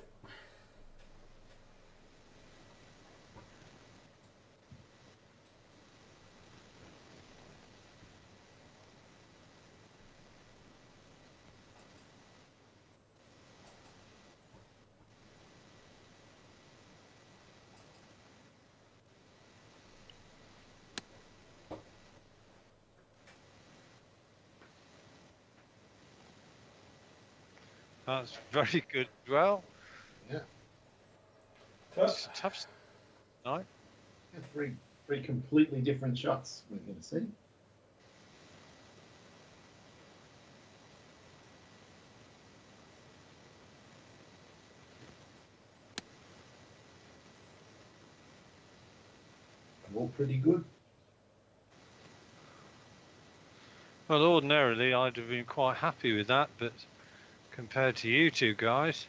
That's very good as well. Yeah. It's tough. No. Yeah, three completely different shots we're going to see. All pretty good. Well, ordinarily I'd have been quite happy with that, but compared to you two guys,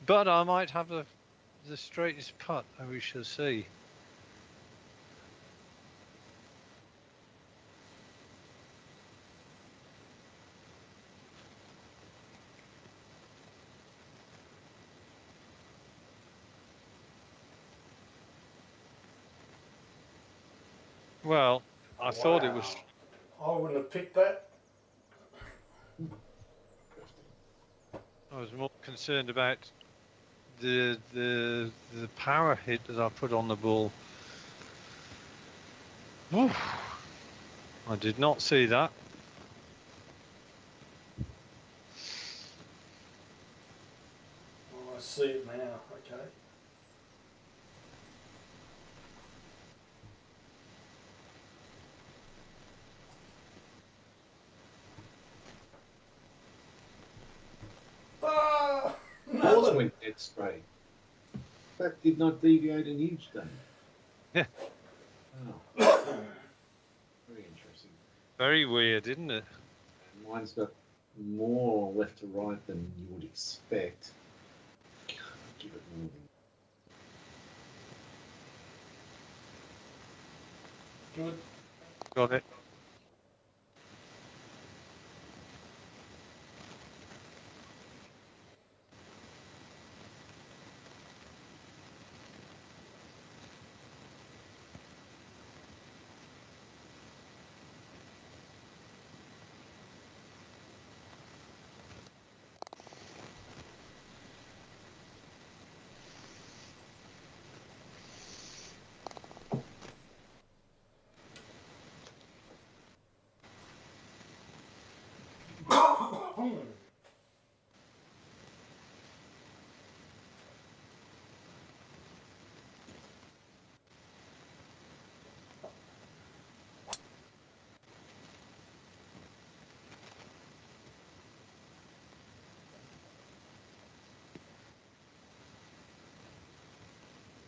but I might have the straightest putt, and we shall see. Well, I thought it was. I wouldn't have picked that. I was more concerned about the power hit that I put on the ball. Oof. I did not see that. Oh, I see it now. Okay. Ah, Also nothing. went dead straight. That did not deviate an inch, then. Yeah. Oh. Very interesting. Very weird, isn't it? Mine's got more left to right than you would expect. Can't give it more than Good. Got it.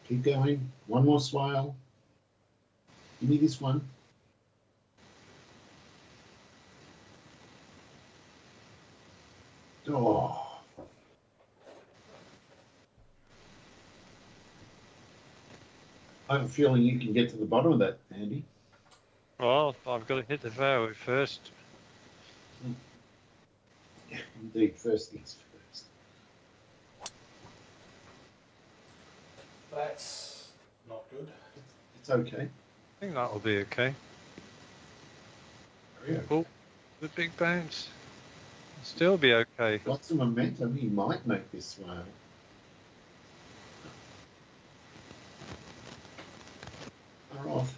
Keep going. One more swale. Give me this one. Oh. I have a feeling you can get to the bottom of that, Andy. Well, I've got to hit the fairway first. Indeed, first things first. That's not good. It's okay. I think that'll be okay. Very okay. Oh, the big bounce. Still be okay. Got some momentum. He might make this swale. Far off.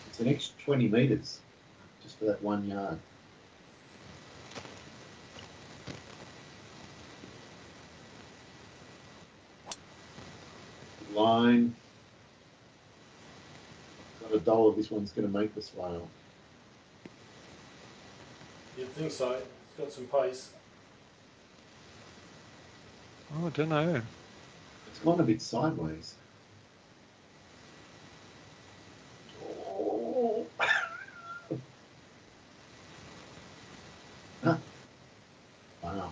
It's an extra 20 metres just for that 1 yard. Line. Got a dollar. This one's going to make the swale. You'd think so. It's got some pace. Oh, I don't know. It's gone a bit sideways. Oh. Huh. Wow.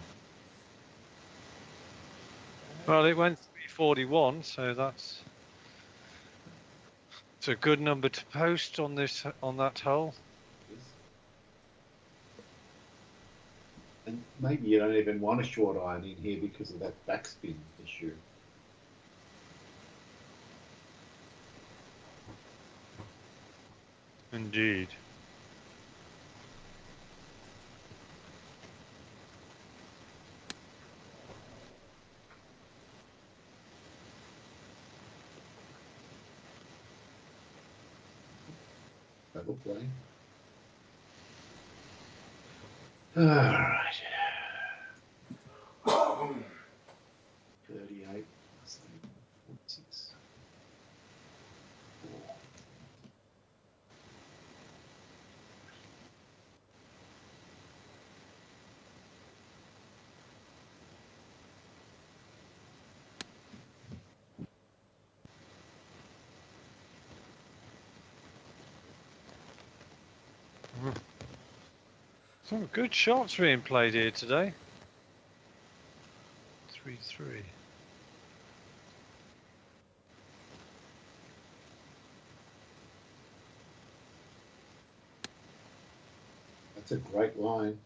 Well, it went 341, so that's it's a good number to post on that hole. And maybe you don't even want a short iron in here because of that backspin issue. Indeed. Double play. All right. 38, 46. Some good shots being played here today. 3-3. That's a great line.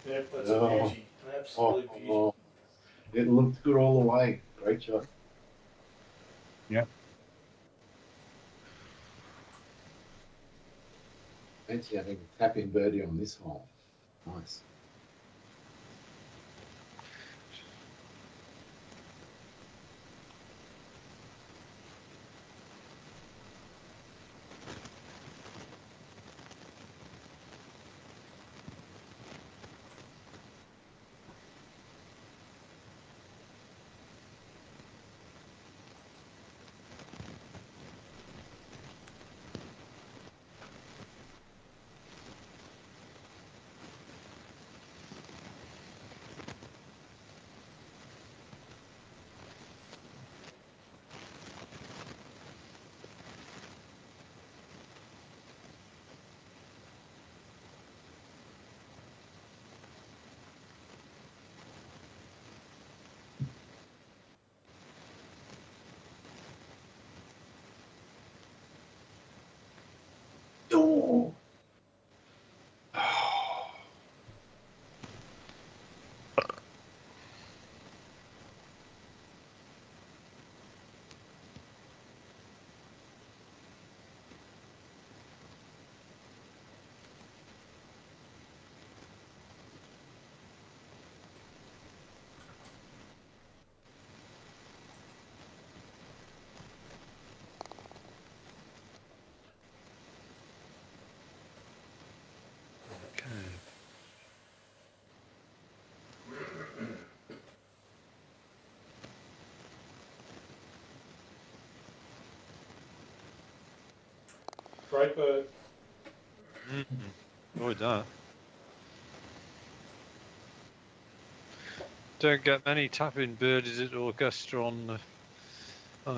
Yep, that's Oh. a beauty. An absolute beauty. Oh, it looked good all the way. Great shot. Yep. Fancy having a tap in birdie on this hole. Nice. Oh. Okay. Great bird. Enjoyed that. Don't get many tapping birdies at Augusta on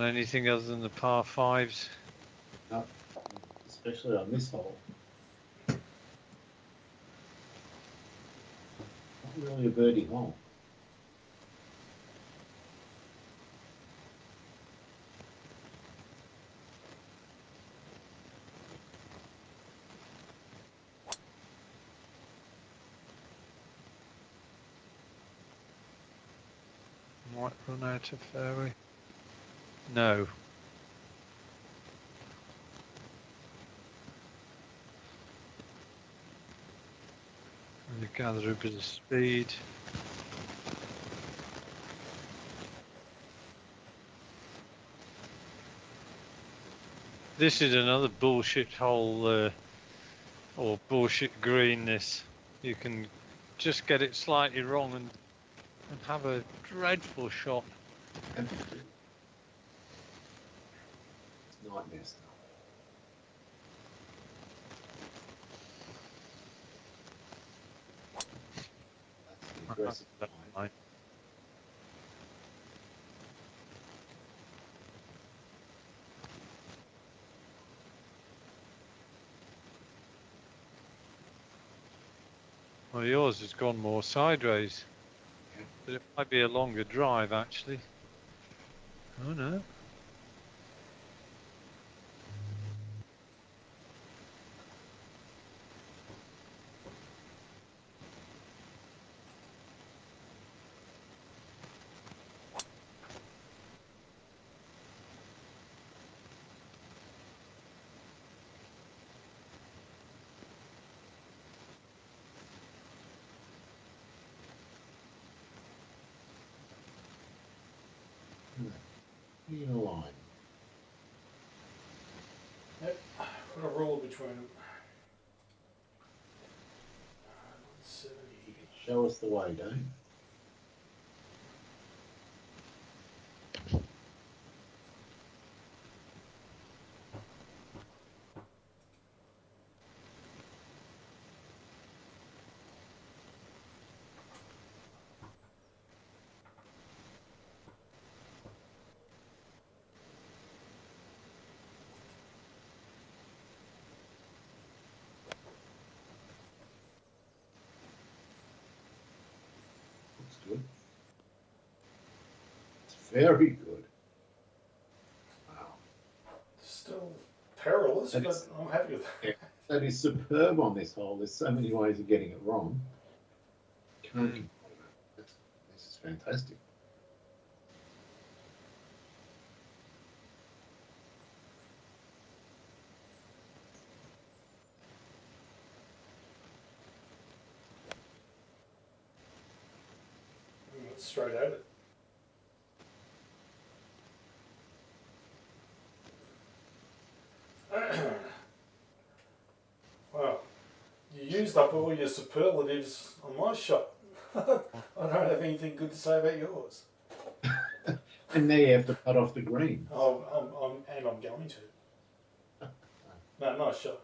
anything other than the par fives. No, especially on this hole. Not really a birdie hole. Might run out of fairway. No. And gather a bit of speed. This is another bullshit hole, or bullshit green. This you can just get it slightly wrong and have a dreadful shot. It's nightmare stuff. That's the aggressive line. Well, yours has gone more sideways. But it might be a longer drive, actually. Oh, no. In a line. Yep. Put a ruler between them. 70. Show us the way, Dave. Looks good. It's very good. Wow. Still perilous, That but is- I'm happy with that. Yeah. That is superb on this hole. There's so many ways of getting it wrong. Can't complain. This is fantastic. It's straight at it. Wow. You used up all your superlatives on my shot. I don't have anything good to say about yours. And now you have to cut off the green. Oh, I'm going to. No, nice shot.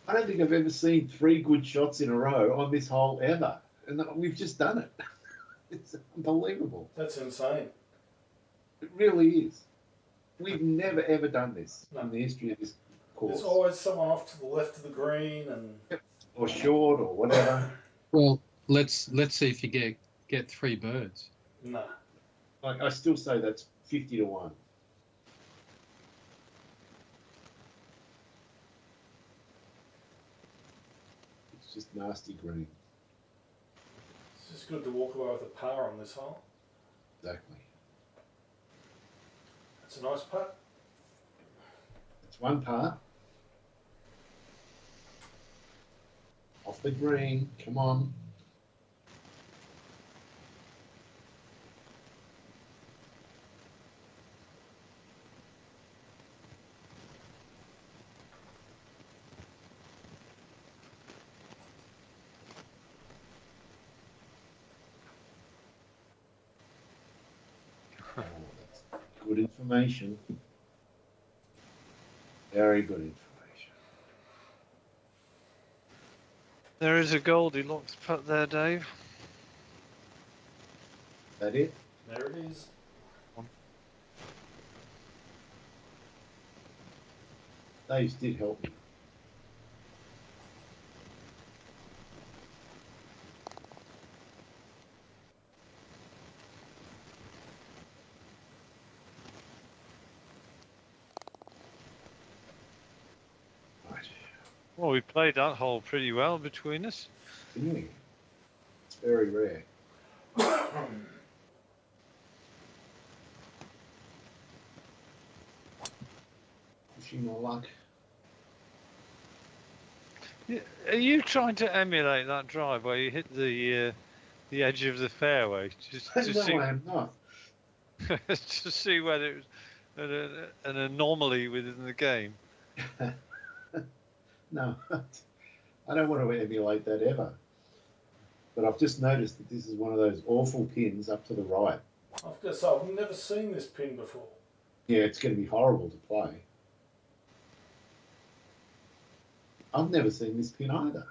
I don't think I've ever seen 3 good shots in a row on this hole ever. And we've just done it. It's unbelievable. That's insane. It really is. We've never ever done this No. in the history of this course. There's always someone off to the left of the green, and Or short or whatever. Well, let's see if you get 3 birds. nah. Like I still say that's 50-1. It's just nasty green. It's just good to walk away with a par on this hole. Exactly. It's a nice putt. It's one par. Off the green. Come on. Oh, that's good information. Very good information. There is a Goldilocks putt there, Dave. That it? There it is. Those did help me. Right. Well, we played that hole pretty well between us. Didn't we? It's very rare. Pushing my luck. Yeah, are you trying to emulate that drive where you hit the edge of the fairway just to No, see I am not. to see whether it was an anomaly within the game? No, I don't want to emulate that ever. But I've just noticed that this is one of those awful pins up to the right. I've got to say, I've never seen this pin before. Yeah, it's going to be horrible to play. I've never seen this pin either.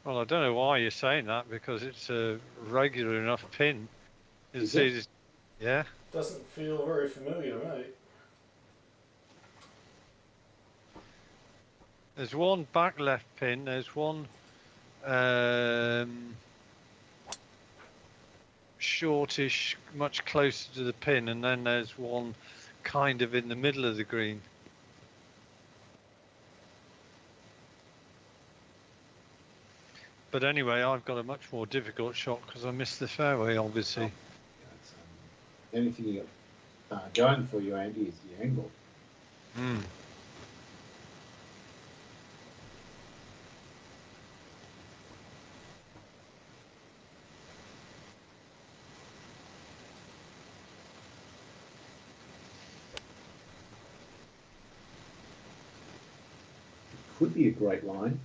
Well, I don't know why you're saying that, because it's a regular enough pin. Is it? Yeah. Doesn't feel very familiar to me. There's one back left pin. There's one shortish, much closer to the pin, and then there's one kind of in the middle of the green. But anyway, I've got a much more difficult shot because I missed the fairway, obviously. The only thing you got going for you, Andy, is the angle. Mm. Could be a great line,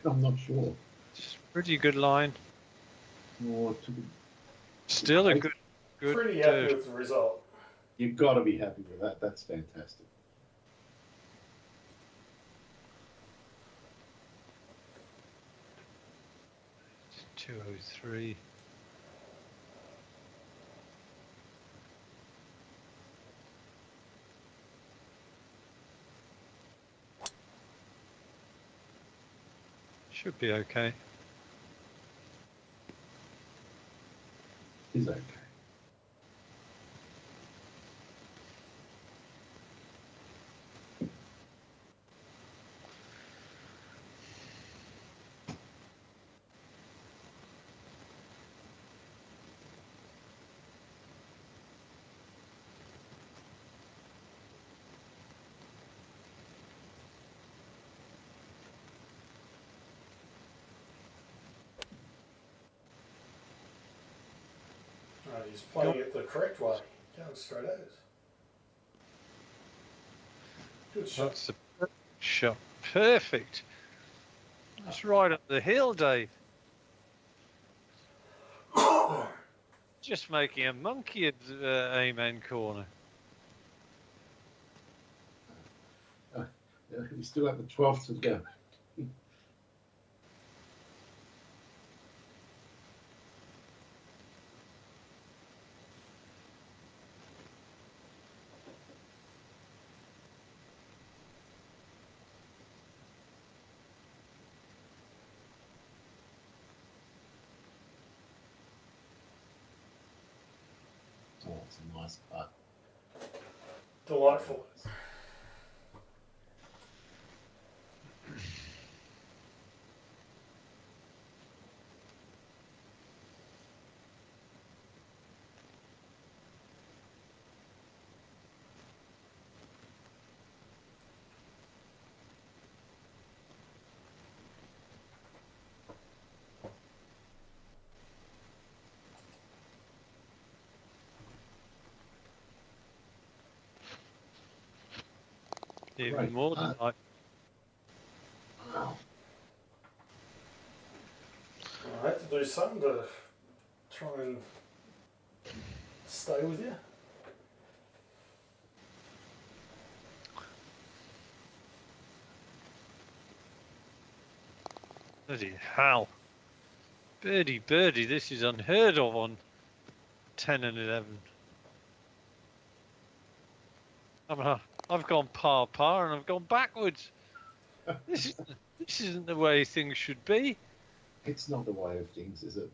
but I'm not sure. It's a pretty good line. Or to be, Still a good. Pretty happy with the result. you've got to be happy with that. That's fantastic. It's 203. Should be okay. Is okay. Right, he's playing it the correct way. Going straight at us. Good shot. That's a perfect shot. Perfect. That's right up the hill, Dave. Just making a monkey of Amen Corner. We still have the 12th to go. Oh, it's a nice putt. Delightful. Even Great more than putt. I. Wow. I had to do something to try and stay with you. Bloody hell. Birdie, this is unheard of on 10 and 11. I've gone par and I've gone backwards. This isn't the way things should be. It's not the way of things, is it?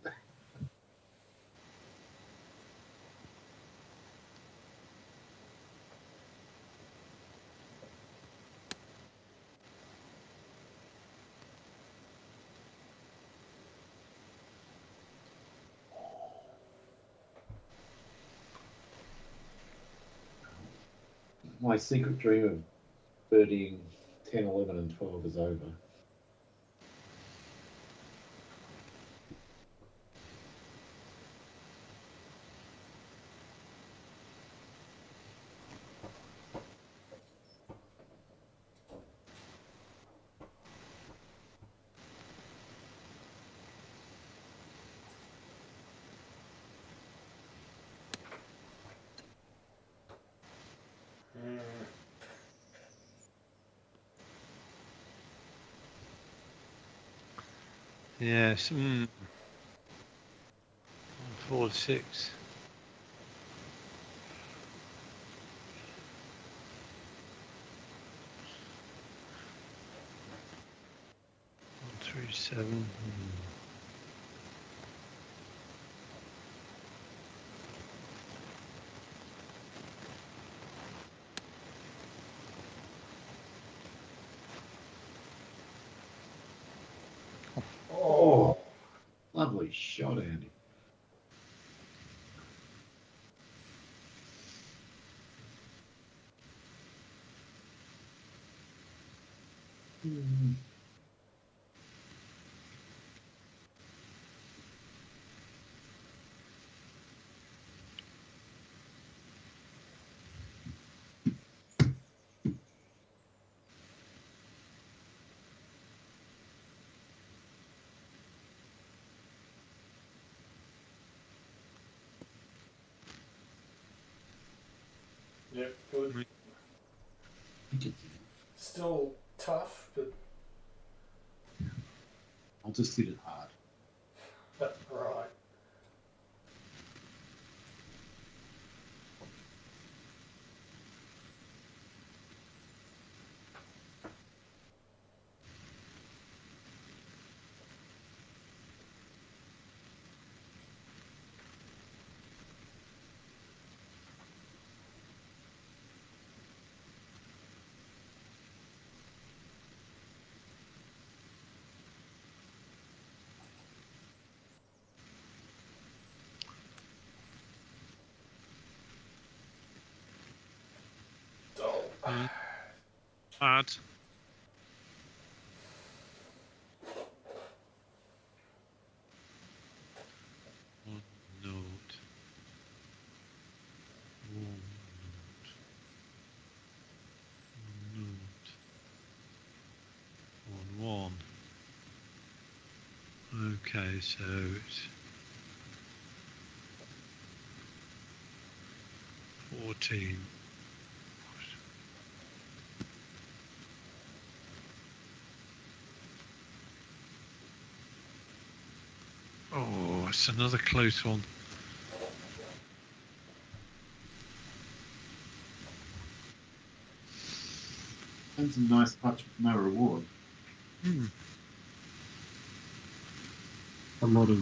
My secret dream of birdieing 10, 11 and 12 is over. Yes. 4 6. Three 7. Oh, lovely shot, Andy. Yep, good. Still tough, but I'll just hit it hard. right. Hard. One note. One note. One. Okay, so it's 14. Oh, it's another close one. That's a nice touch, no reward. A lot of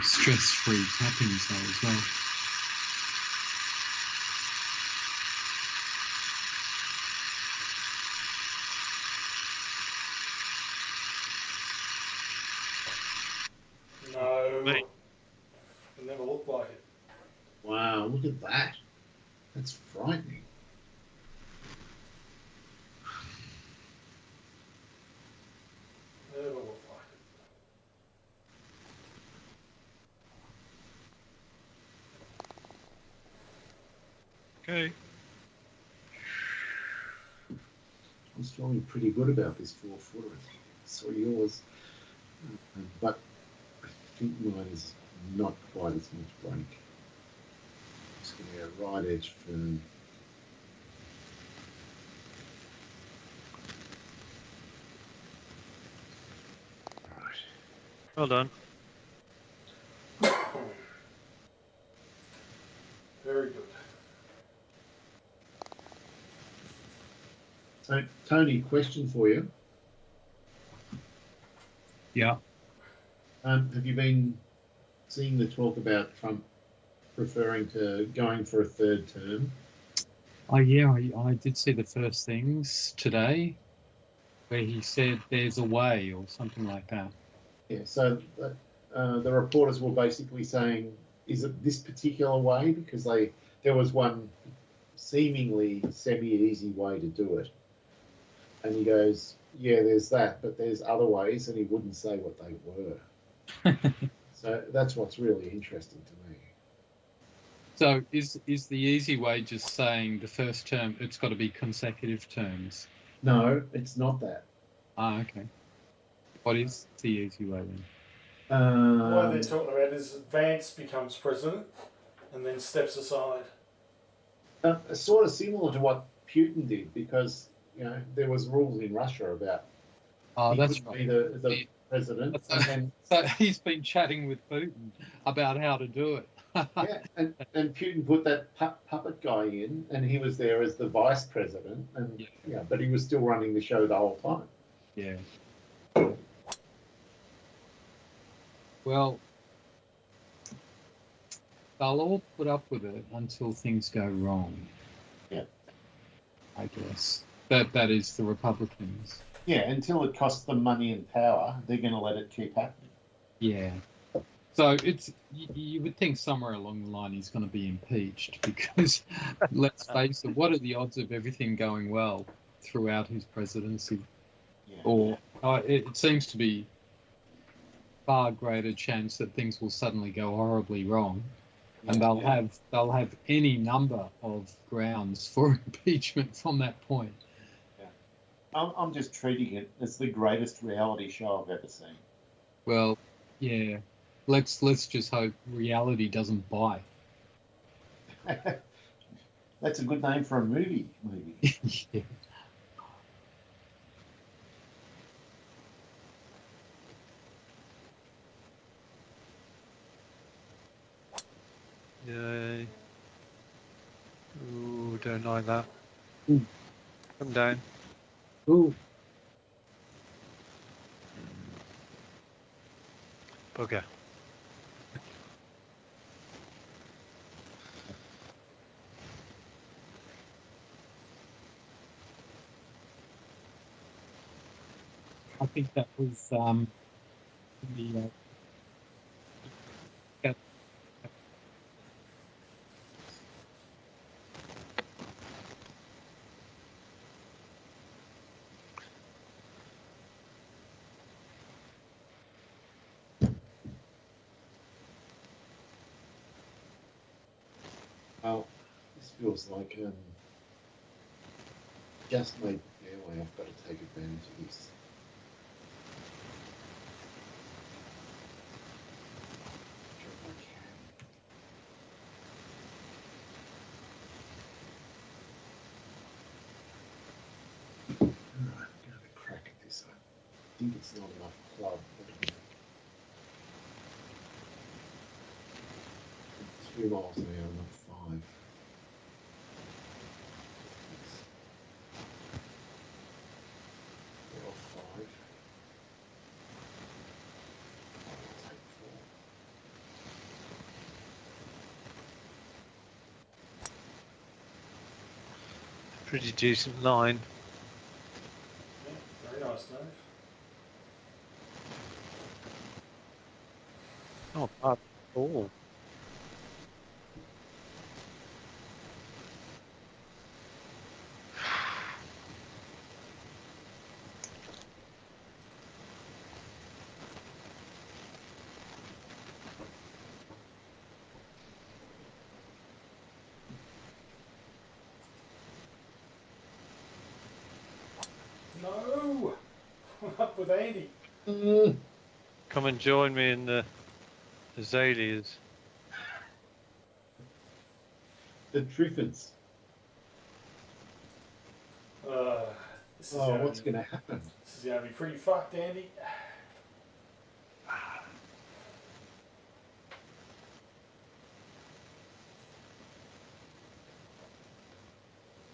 stress-free tapping as well. look at that. That's frightening. Never looked like Okay. I'm feeling pretty good about this 4-footer. I saw yours, but I think mine is not quite as much break. Just going to go right edge firm. Right. Well done. Very good. So, Tony, question for you. Yeah. Have you been seeing the talk about Trump referring to going for a third term? Oh, yeah, I did see the first things today where he said there's a way or something like that. Yeah, so the reporters were basically saying, is it this particular way? Because there was one seemingly semi-easy way to do it. And he goes, yeah, there's that, but there's other ways, and he wouldn't say what they were. So that's what's really interesting to me. So is the easy way just saying the first term, it's got to be consecutive terms? No, it's not that. Ah, okay. What is the easy way then? What they're talking about is Vance becomes president and then steps aside. Sort of similar to what Putin did, because there was rules in Russia about he that's couldn't right. be the president. So he's been chatting with Putin about how to do it. Yeah, and Putin put that puppet guy in, and he was there as the vice president, and but he was still running the show the whole time. Yeah. Well, they'll all put up with it until things go wrong. Yeah. I guess. That is the Republicans. Yeah, until it costs them money and power, they're going to let it keep happening. Yeah. So you would think somewhere along the line he's going to be impeached because, let's face it, what are the odds of everything going well throughout his presidency? Yeah. Or it seems to be far greater chance that things will suddenly go horribly wrong, and they'll have any number of grounds for impeachment from that point. Yeah. I'm just treating it as the greatest reality show I've ever seen. Well, yeah. Let's just hope reality doesn't bite. That's a good name for a movie. Yeah. Yay. Ooh, don't like that. Ooh. Come down. Ooh. Bugger. I think that was the Well, this feels like just made fairway. I've got to take advantage of this. Sure if I can. Alright, I'm going to have a crack at this. I think it's not enough club. 2 miles an hour, not 5. They're off 5. I'll take 4. Pretty decent line. Yeah, very nice move. Not bad at all. No! I'm up with Andy. Come and join me in the azaleas. The Triffids. This is What's going to happen? This is going to be pretty fucked, Andy.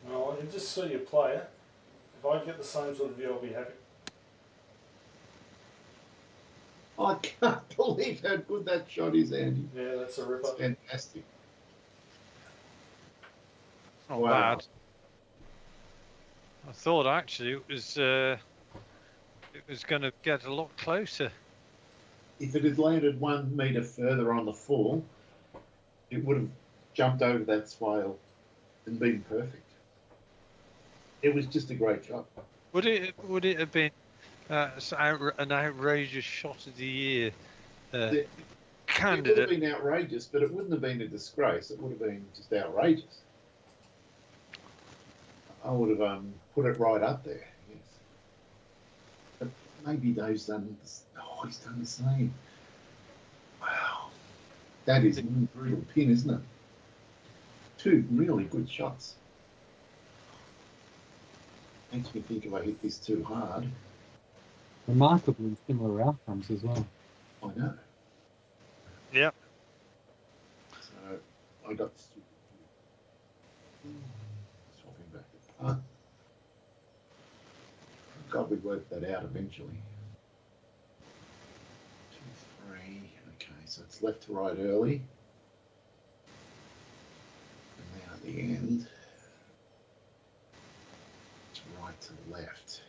Well, I can just see you play it. If I get the same sort of view, I'll be happy. I can't believe how good that shot is, Andy. Yeah, that's a ripper. It's fantastic. Not bad. I thought actually it was going to get a lot closer. If it had landed 1 metre further on the fall, it would have jumped over that swale and been perfect. It was just a great shot. Would it have been an outrageous shot of the year candidate? It would have been outrageous, but it wouldn't have been a disgrace. It would have been just outrageous. I would have put it right up there, yes. But maybe Dave's done. He's done the same. Wow, that is a brutal pin, isn't it? 2 really good shots. Makes me think if I hit this too hard. Remarkably similar outcomes as well. I know. Yep. So I got swapping back the putt. God, we worked that out eventually. 2, 3. Okay, so it's left to right early. And now at the end, it's right to left.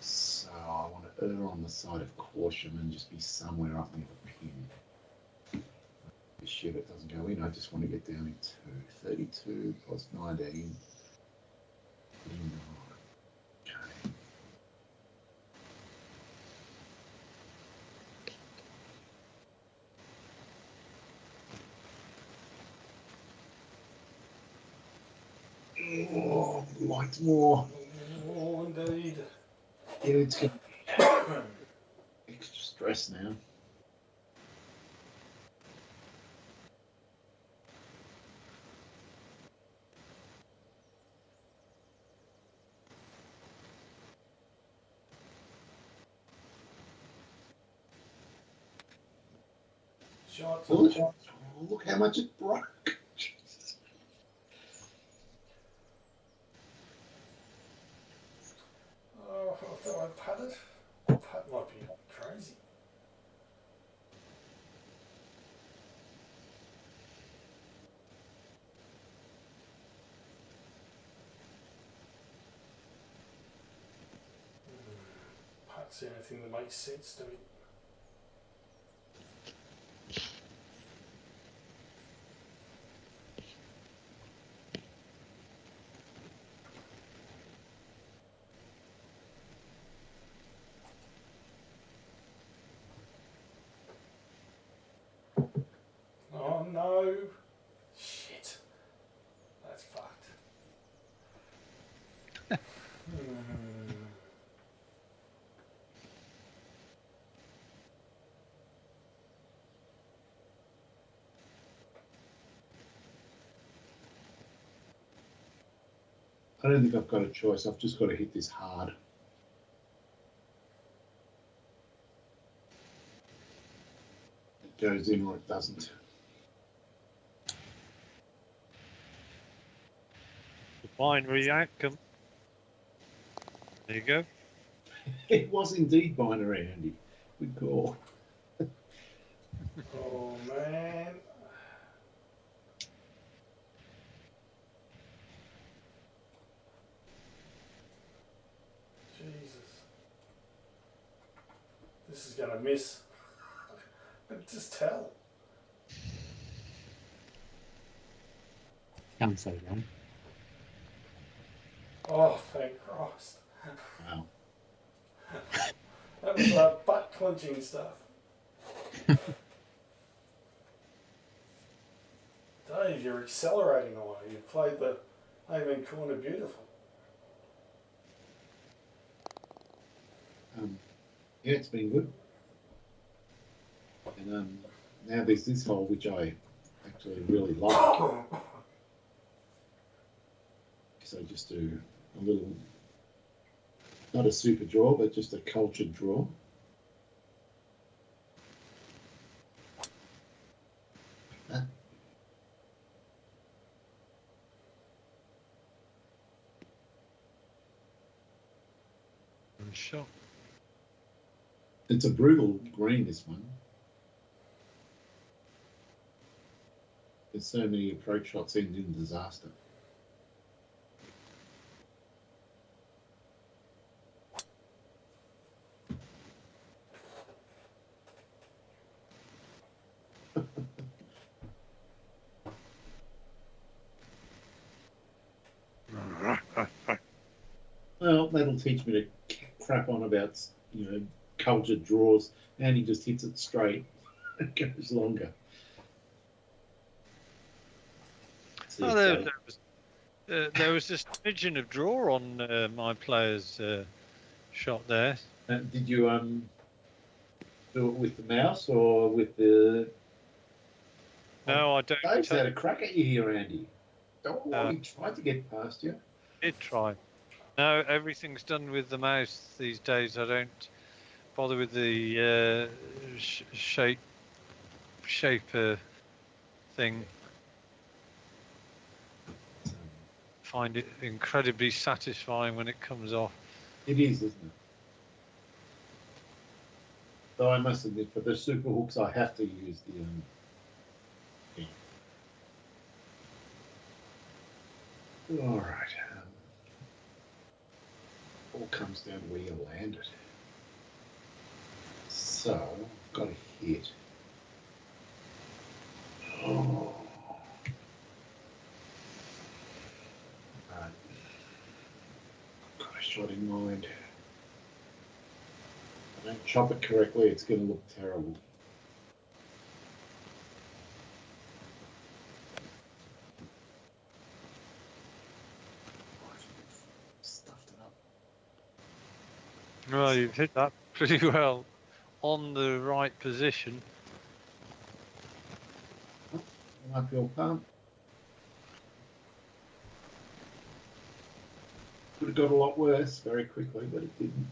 So I want to err on the side of caution and just be somewhere up near the pin. Shit, it doesn't go in. I just want to get down into 32 plus 19. 39. Okay. Oh, light more. Oh, indeed. Yeah, it's going to be extra stress now. Shots. Look how much it broke. Jesus. Oh, I thought I putted. Putt might be crazy. Putt's the only thing that makes sense to me. Oh no. Shit. That's fucked. I don't think I've got a choice. I've just got to hit this hard. It goes in or it doesn't. The binary outcome. There you go. It was indeed binary, Andy. Good call. Oh man. Jesus. This is gonna miss. I can just tell. Can't say that. Oh, thank Christ. Wow. That was butt clenching stuff. Dave, you're accelerating away. You played the amen corner beautiful. Yeah, it's been good. And now there's this hole which I actually really like. So I just do a little, not a super draw, but just a cultured draw. Sure. It's a brutal green, this one. There's so many approach shots end in disaster. Well, that'll teach me to crap on about, cultured draws, and he just hits it straight. It goes longer. Oh, there was this smidgen of draw on my player's shot there. Did you do it with the mouse or with the? No, I don't. Dave's had a crack at you here, Andy. Oh, he tried to get past you. Did try. No, everything's done with the mouse these days. I don't bother with the shaper thing. Find it incredibly satisfying when it comes off. It is, isn't it? Though I must admit, for the super hooks, I have to use the. All right. All comes down to where you land it. So, I've got a hit. Oh. Right. Got a shot in mind. If I don't chop it correctly, it's going to look terrible. Well, you've hit that pretty well on the right position. I feel pumped. Could have got a lot worse very quickly, but it didn't.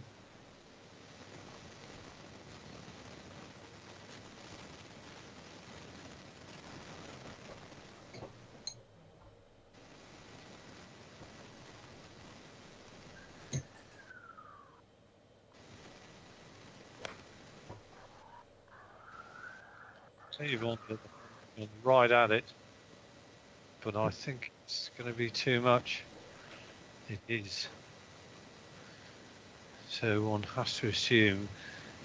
So you've gone right at it, but I think it's going to be too much. It is. So one has to assume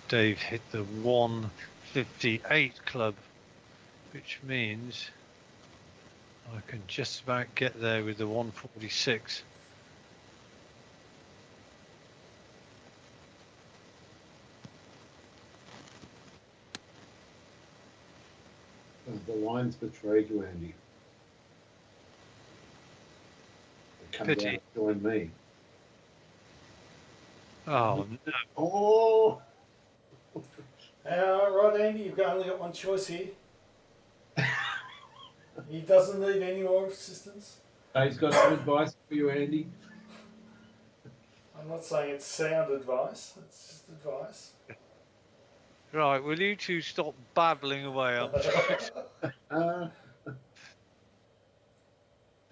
Dave hit the 158 club, which means I can just about get there with the 146. The lines betrayed you, Andy. They come Pity. down and join me. Oh, no. Oh! Right, Andy, you've only got one choice here. He doesn't need any more assistance. He's got some advice for you, Andy. I'm not saying it's sound advice, it's just advice. Right, will you two stop babbling away? I'm trying.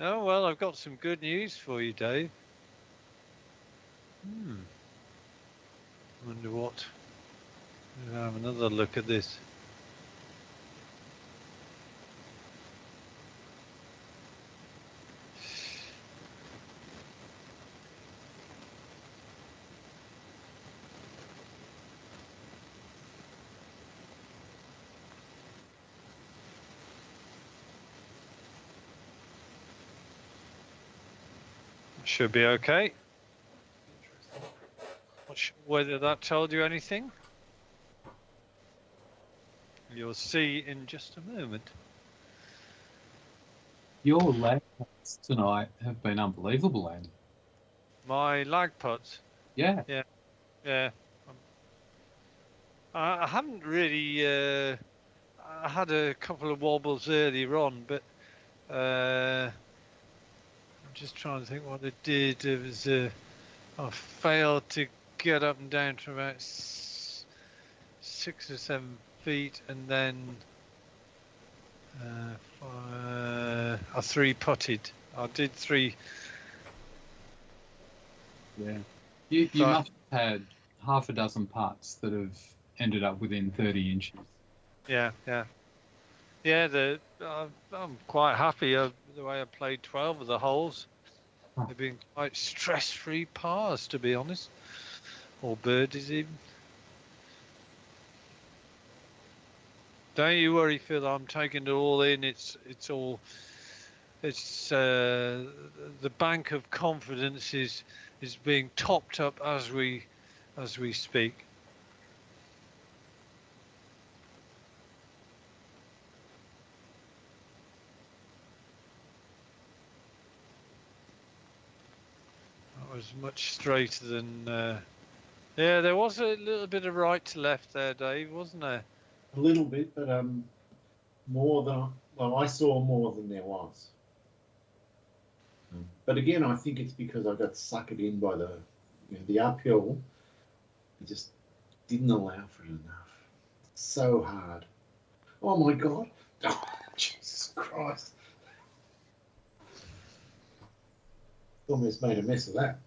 Oh, well, I've got some good news for you, Dave. Wonder what. We'll have another look at this. Should be okay. Not sure whether that told you anything. You'll see in just a moment. Your lag putts tonight have been unbelievable, Andy. My lag putts. Yeah. Yeah. I haven't really. I had a couple of wobbles earlier on, but I'm just trying to think what I did. It was I failed to get up and down to about 6 or 7 feet, and then I 3-putted. I did 3. Yeah. You must have had half a dozen putts that have ended up within 30 inches. Yeah. I'm quite happy the way I played 12 of the holes. They've been quite stress-free pars, to be honest, or birdies even. Don't you worry, Phil. I'm taking it all in. It's the bank of confidence is being topped up as we speak. That was much straighter than. Yeah, there was a little bit of right to left there, Dave, wasn't there? A little bit, but more than I saw more than there was. But again, I think it's because I got suckered in by the uphill. It just didn't allow for it enough. It's so hard. Oh my God! Oh, Jesus Christ! Almost made a mess of that.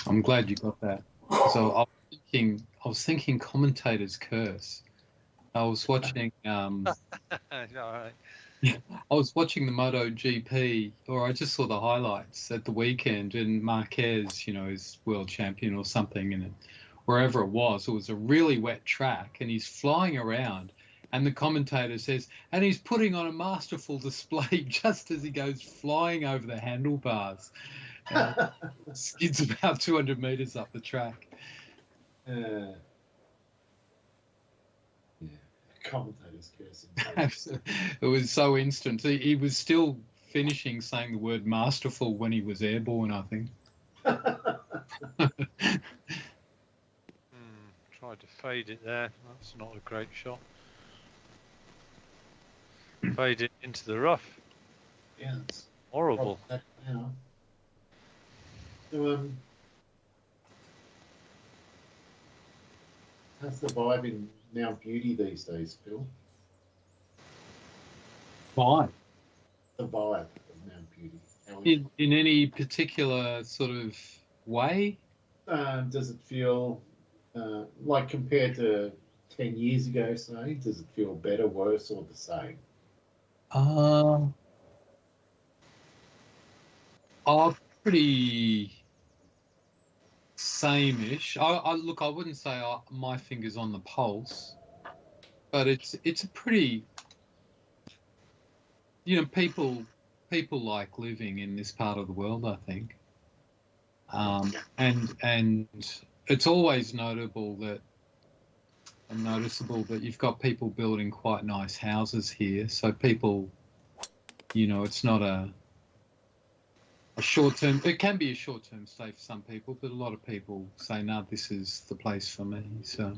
I'm glad you got that. So I was thinking commentator's curse. I was watching All right. I was watching the MotoGP, or I just saw the highlights at the weekend, and Marquez, is world champion or something, and wherever it was a really wet track, and he's flying around, and the commentator says, and he's putting on a masterful display just as he goes flying over the handlebars. Skids about 200 meters up the track. Yeah, commentators cursing. It was so instant. He was still finishing saying the word masterful when he was airborne, I think. Tried to fade it there. That's not a great shot. Fade it into the rough. Yeah, it's horrible. So, how's the vibe in Mount Beauty these days, Phil? Vibe? The vibe of Mount Beauty. In any particular sort of way? Does it feel like compared to 10 years ago, say, does it feel better, worse, or the same? Pretty same-ish. I wouldn't say my finger's on the pulse, but it's a pretty, people like living in this part of the world, I think, and it's always noticeable that you've got people building quite nice houses here, so people, it's not a short-term. It can be a short-term stay for some people, but a lot of people say, "No, this is the place for me." So,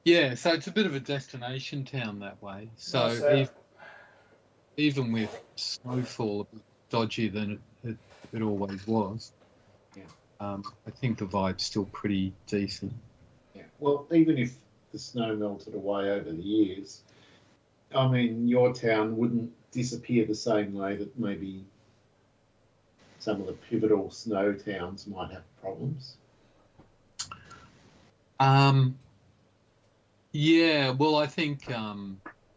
yeah. So it's a bit of a destination town that way. So even with snowfall a bit dodgier than it always was, I think the vibe's still pretty decent. Yeah. Well, even if the snow melted away over the years, I mean, your town wouldn't disappear the same way that maybe some of the pivotal snow towns might have problems. Yeah, well, I think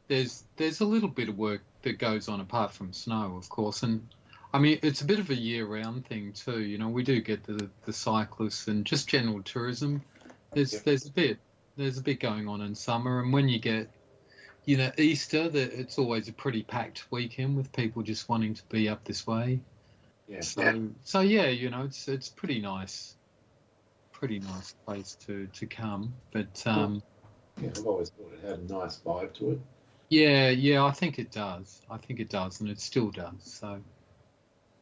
there's a little bit of work that goes on apart from snow, of course, and I mean it's a bit of a year-round thing too. We do get the cyclists and just general tourism. There's a bit there's a bit going on in summer, and when you get, Easter, it's always a pretty packed weekend with people just wanting to be up this way. Yeah. So yeah, it's pretty nice place to come. But Yeah, I've always thought it had a nice vibe to it. yeah, I think it does. And it still does. So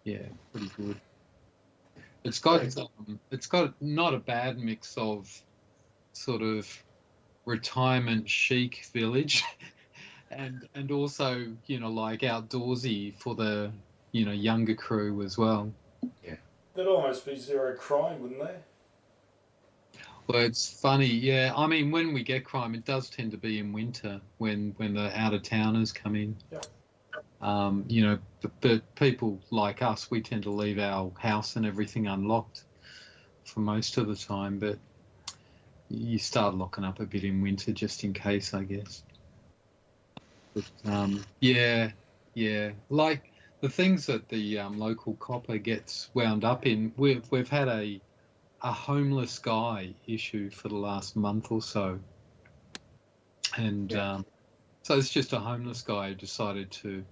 yeah, pretty good. It's got not a bad mix of sort of retirement chic village and also like outdoorsy for the younger crew as well. Yeah. There'd almost be zero crime, wouldn't there? Well, it's funny, yeah. I mean, when we get crime, it does tend to be in winter when the out of towners come in. Yep. But people like us, we tend to leave our house and everything unlocked for most of the time. But you start locking up a bit in winter just in case, I guess. But yeah. Like the things that the local copper gets wound up in, we've had a homeless guy issue for the last month or so, and so it's just a homeless guy who decided to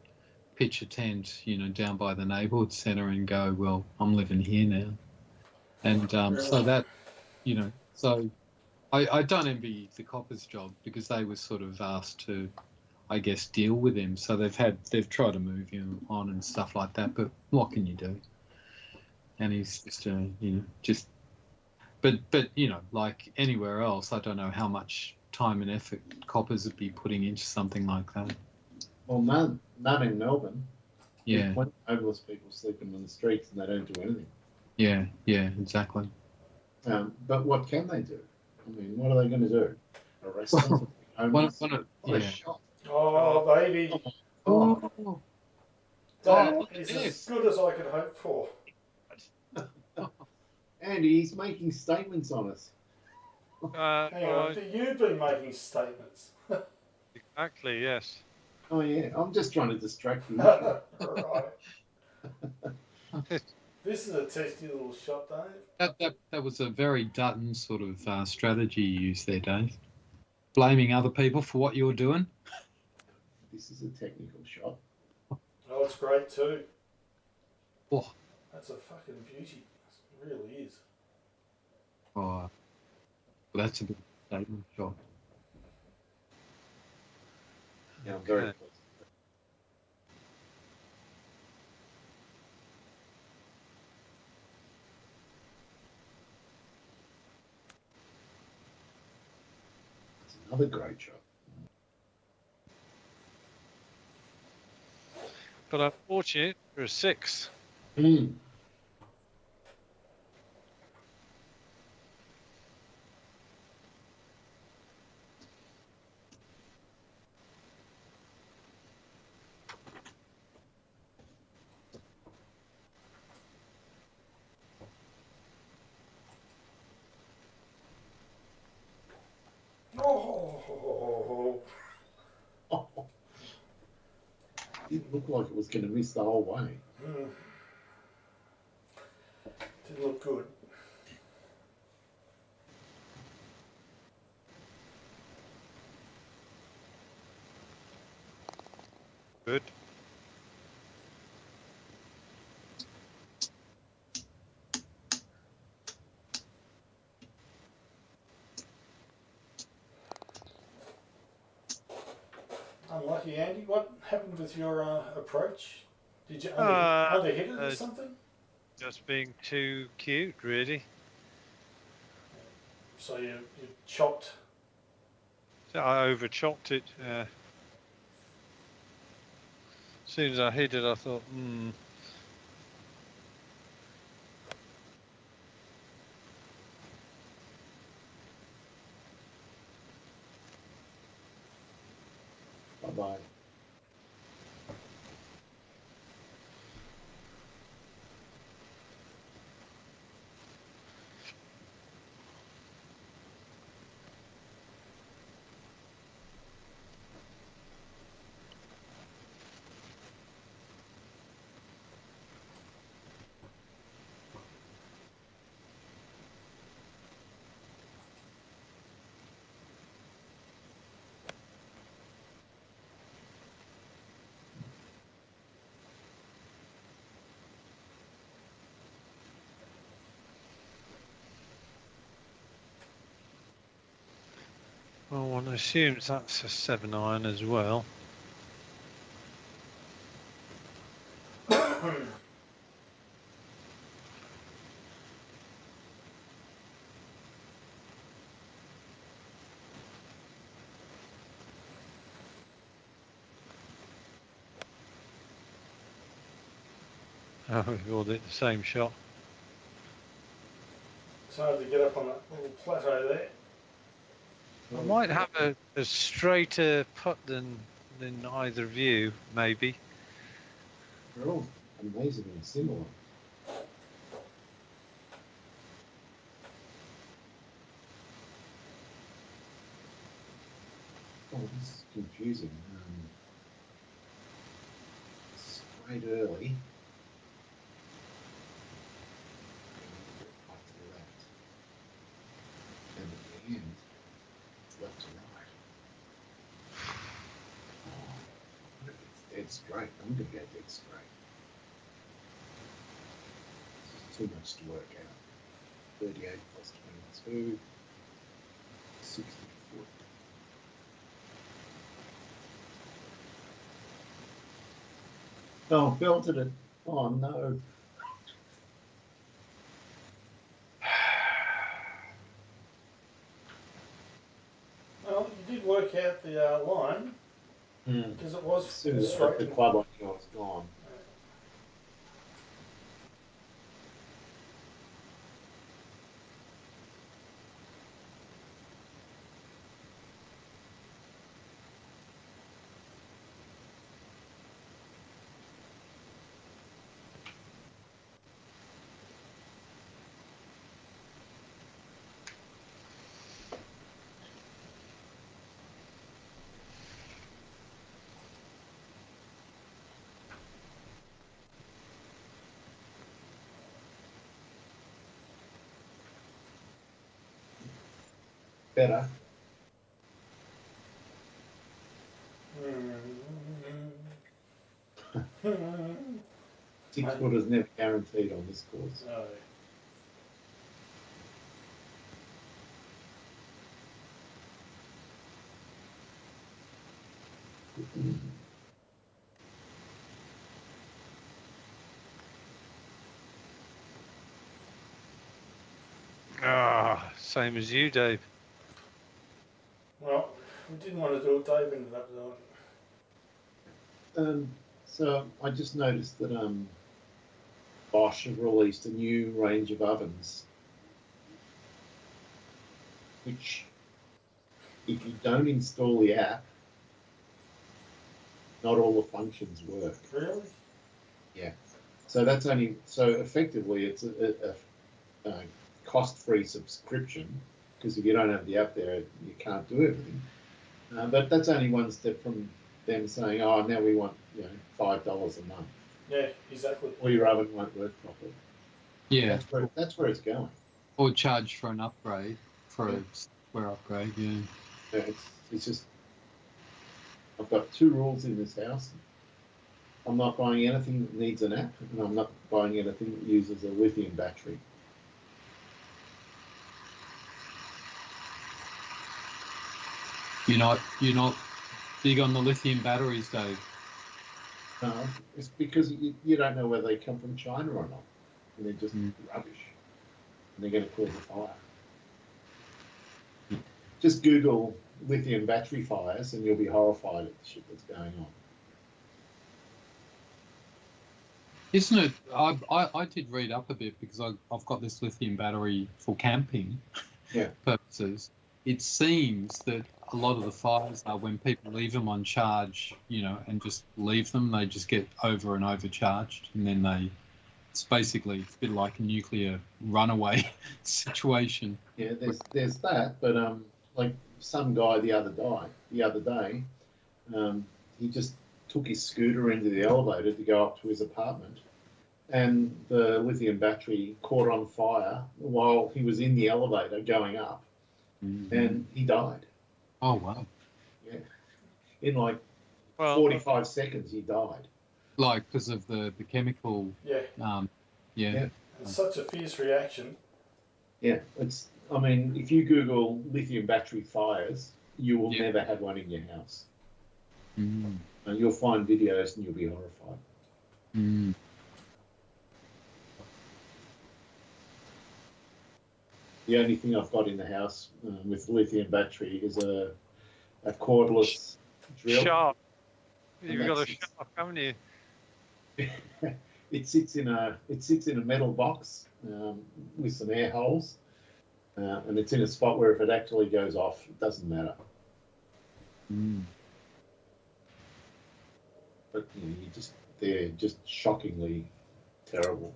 pitch a tent, down by the neighbourhood centre and go, well, I'm living here now, and so that, so I don't envy the coppers' job because they were sort of asked to, I guess, deal with him. So they've tried to move him on and stuff like that. But what can you do? And he's just, but like anywhere else, I don't know how much time and effort coppers would be putting into something like that. Well, none in Melbourne. Yeah. There's plenty of homeless people sleeping on the streets and they don't do anything. Yeah, exactly. But what can they do? I mean, what are they going to do? Arrest them? Yeah. Shot. Oh, baby. Oh. That is as good as I could hope for. Andy, he's making statements on us. Hang on, you've been making statements. Exactly, yes. Oh, yeah, I'm just trying to distract you. Right. This is a tasty little shot, Dave. That was a very Dutton sort of strategy you used there, Dave. Blaming other people for what you're doing. This is a technical shot. Oh, it's great too. Oh. That's a fucking beauty. It really is. Oh, well, that's a good statement shot. Yeah, I'm very close. That's another great shot. But unfortunately, for a 6. Oh. Didn't look like it was going to miss the whole way. Didn't look good. Good. Unlucky, Andy. What happened with your approach? Did you underhit it or something? Just being too cute, really. So you chopped. So I over chopped it. As soon as I hit it, I thought, Bye-bye. Well, one assumes that's a 7 iron as well. Oh, we've all hit the same shot. It's hard to get up on that little plateau there. I might have a straighter putt than either of you, maybe. They're all amazingly similar. Oh, this is confusing. Straight early. Off to the left. And at the end, it's left to right. Oh, it's dead straight. I'm going to go dead straight. This is too much to work out. 38 plus 22. 60 foot. Oh, belted it. Oh no. Well, you did work out the line because it was As soon as straight. the club I knew I was gone. Better. Mm. 6 footers never guaranteed on this course. No. Ah, same as you, Dave. Well, we didn't want to do it. Dave ended up doing it. So I just noticed that Bosch have released a new range of ovens, which, if you don't install the app, not all the functions work. Really? Yeah. So that's only effectively it's a cost-free subscription, because if you don't have the app there, you can't do everything. But that's only one step from them saying, "Oh, now we want $5 a month." Yeah, exactly. Or your oven won't work properly. Yeah. That's where it's going. Or charge for an upgrade, for a software upgrade, yeah. Yeah, it's just, I've got 2 rules in this house. I'm not buying anything that needs an app, and I'm not buying anything that uses a lithium battery. You're not big on the lithium batteries, Dave. No, it's because you don't know whether they come from China or not, and they're just rubbish, and they're going to cause a fire. Just Google lithium battery fires, and you'll be horrified at the shit that's going on. Isn't it? I did read up a bit because I've got this lithium battery for camping purposes. It seems that a lot of the fires are when people leave them on charge, and just leave them, they just get over and overcharged, and then it's basically a bit like a nuclear runaway situation. Yeah, there's that, but like some guy the other day, he just took his scooter into the elevator to go up to his apartment, and the lithium battery caught on fire while he was in the elevator going up, and he died. Oh wow! Yeah, in like 45 seconds, he died. Like because of the chemical. Yeah. Yeah. It's such a fierce reaction. Yeah, I mean, if you Google lithium battery fires, you will Yeah. never have one in your house. Mm. And you'll find videos and you'll be horrified. Mm. The only thing I've got in the house with lithium battery is a cordless drill. Sharp. And You've got a that's- sharp, haven't you? It sits in a metal box with some air holes, and it's in a spot where if it actually goes off, it doesn't matter. Mm. But you know, they're just shockingly terrible.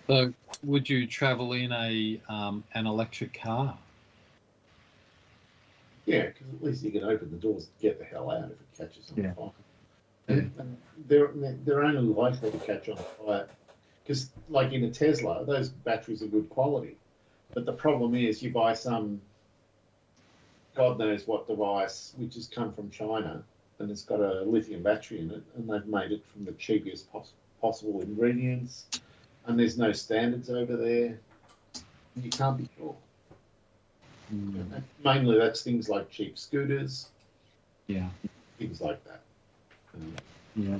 So, would you travel in an electric car? Yeah, because at least you can open the doors and get the hell out if it catches on Yeah. fire. Yeah. And they're only likely to catch on fire because, like in a Tesla, those batteries are good quality. But the problem is, you buy some God knows what device which has come from China and it's got a lithium battery in it, and they've made it from the cheapest possible ingredients, and there's no standards over there. You can't be sure. Mm. Mainly, that's things like cheap scooters, Yeah. things like that. Yeah.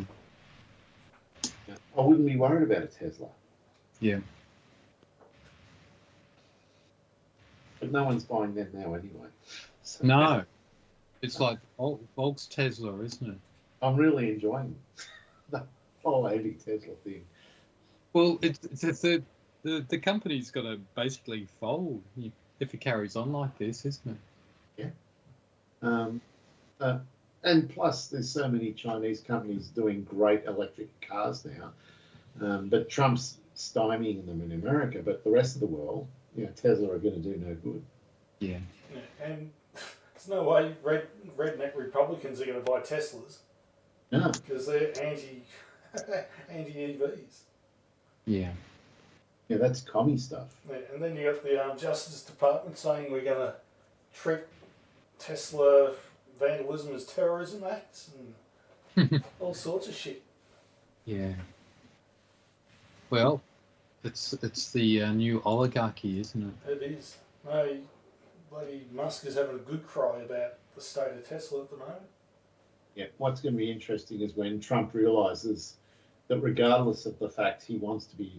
I wouldn't be worried about a Tesla, Yeah. but no one's buying them now anyway. So No, it's like Volks Tesla, isn't it? I'm really enjoying the whole anti-Tesla thing. Well, it's the company's got to basically fold if it carries on like this, isn't it? And plus, there's so many Chinese companies doing great electric cars now. But Trump's stymieing them in America, but the rest of the world, Tesla are going to do no good. Yeah. And there's no way redneck Republicans are going to buy Teslas No. because they're anti-EVs. Yeah. Yeah, that's commie stuff. Yeah, and then you got the Justice Department saying we're going to treat Tesla vandalism as terrorism acts and all sorts of shit. Yeah. Well, it's the new oligarchy, isn't it? It is. No, bloody Musk is having a good cry about the state of Tesla at the moment. Yeah, what's going to be interesting is when Trump realises that regardless of the fact he wants to be,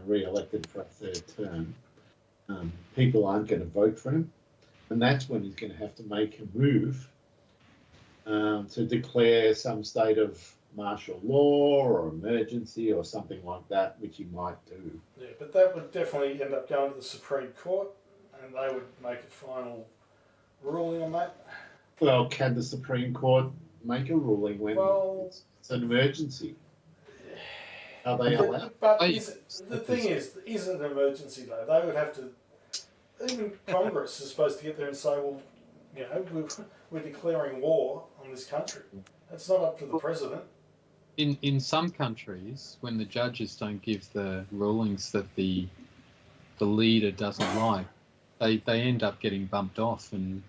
re-elected for a third term, people aren't going to vote for him, and that's when he's going to have to make a move to declare some state of martial law or emergency or something like that, which he might do. Yeah, but that would definitely end up going to the Supreme Court, and they would make a final ruling on that. Well, can the Supreme Court make a ruling when it's an emergency? Are they allowed? But the thing is it an emergency though? They would have to. Even Congress is supposed to get there and say, well, we're declaring war on this country. It's not up to the president. In some countries, when the judges don't give the rulings that the leader doesn't like, they end up getting bumped off and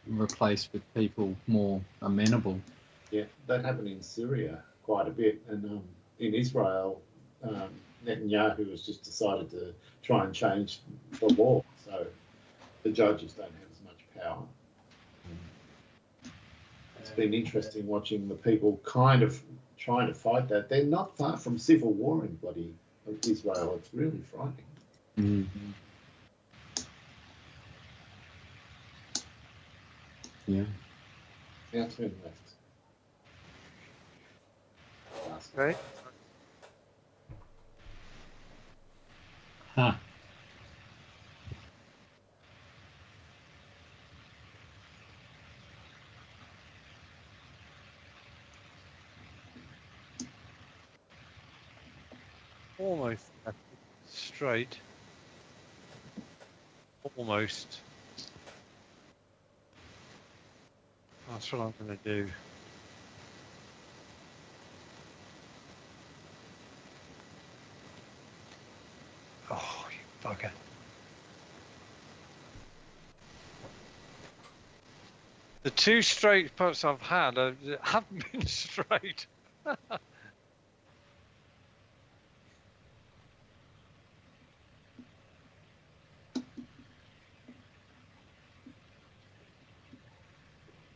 replaced with people more amenable. Yeah, that happened in Syria quite a bit, and in Israel, Netanyahu has just decided to try and change the law, so the judges don't have as much power. It's been interesting watching the people kind of trying to fight that. They're not far from civil war in bloody Israel. It's really frightening. Mm-hmm. Yeah. Now turn left. Right. Huh. Almost straight. Almost. That's what I'm going to do. Oh, two straight putts I've had haven't been straight.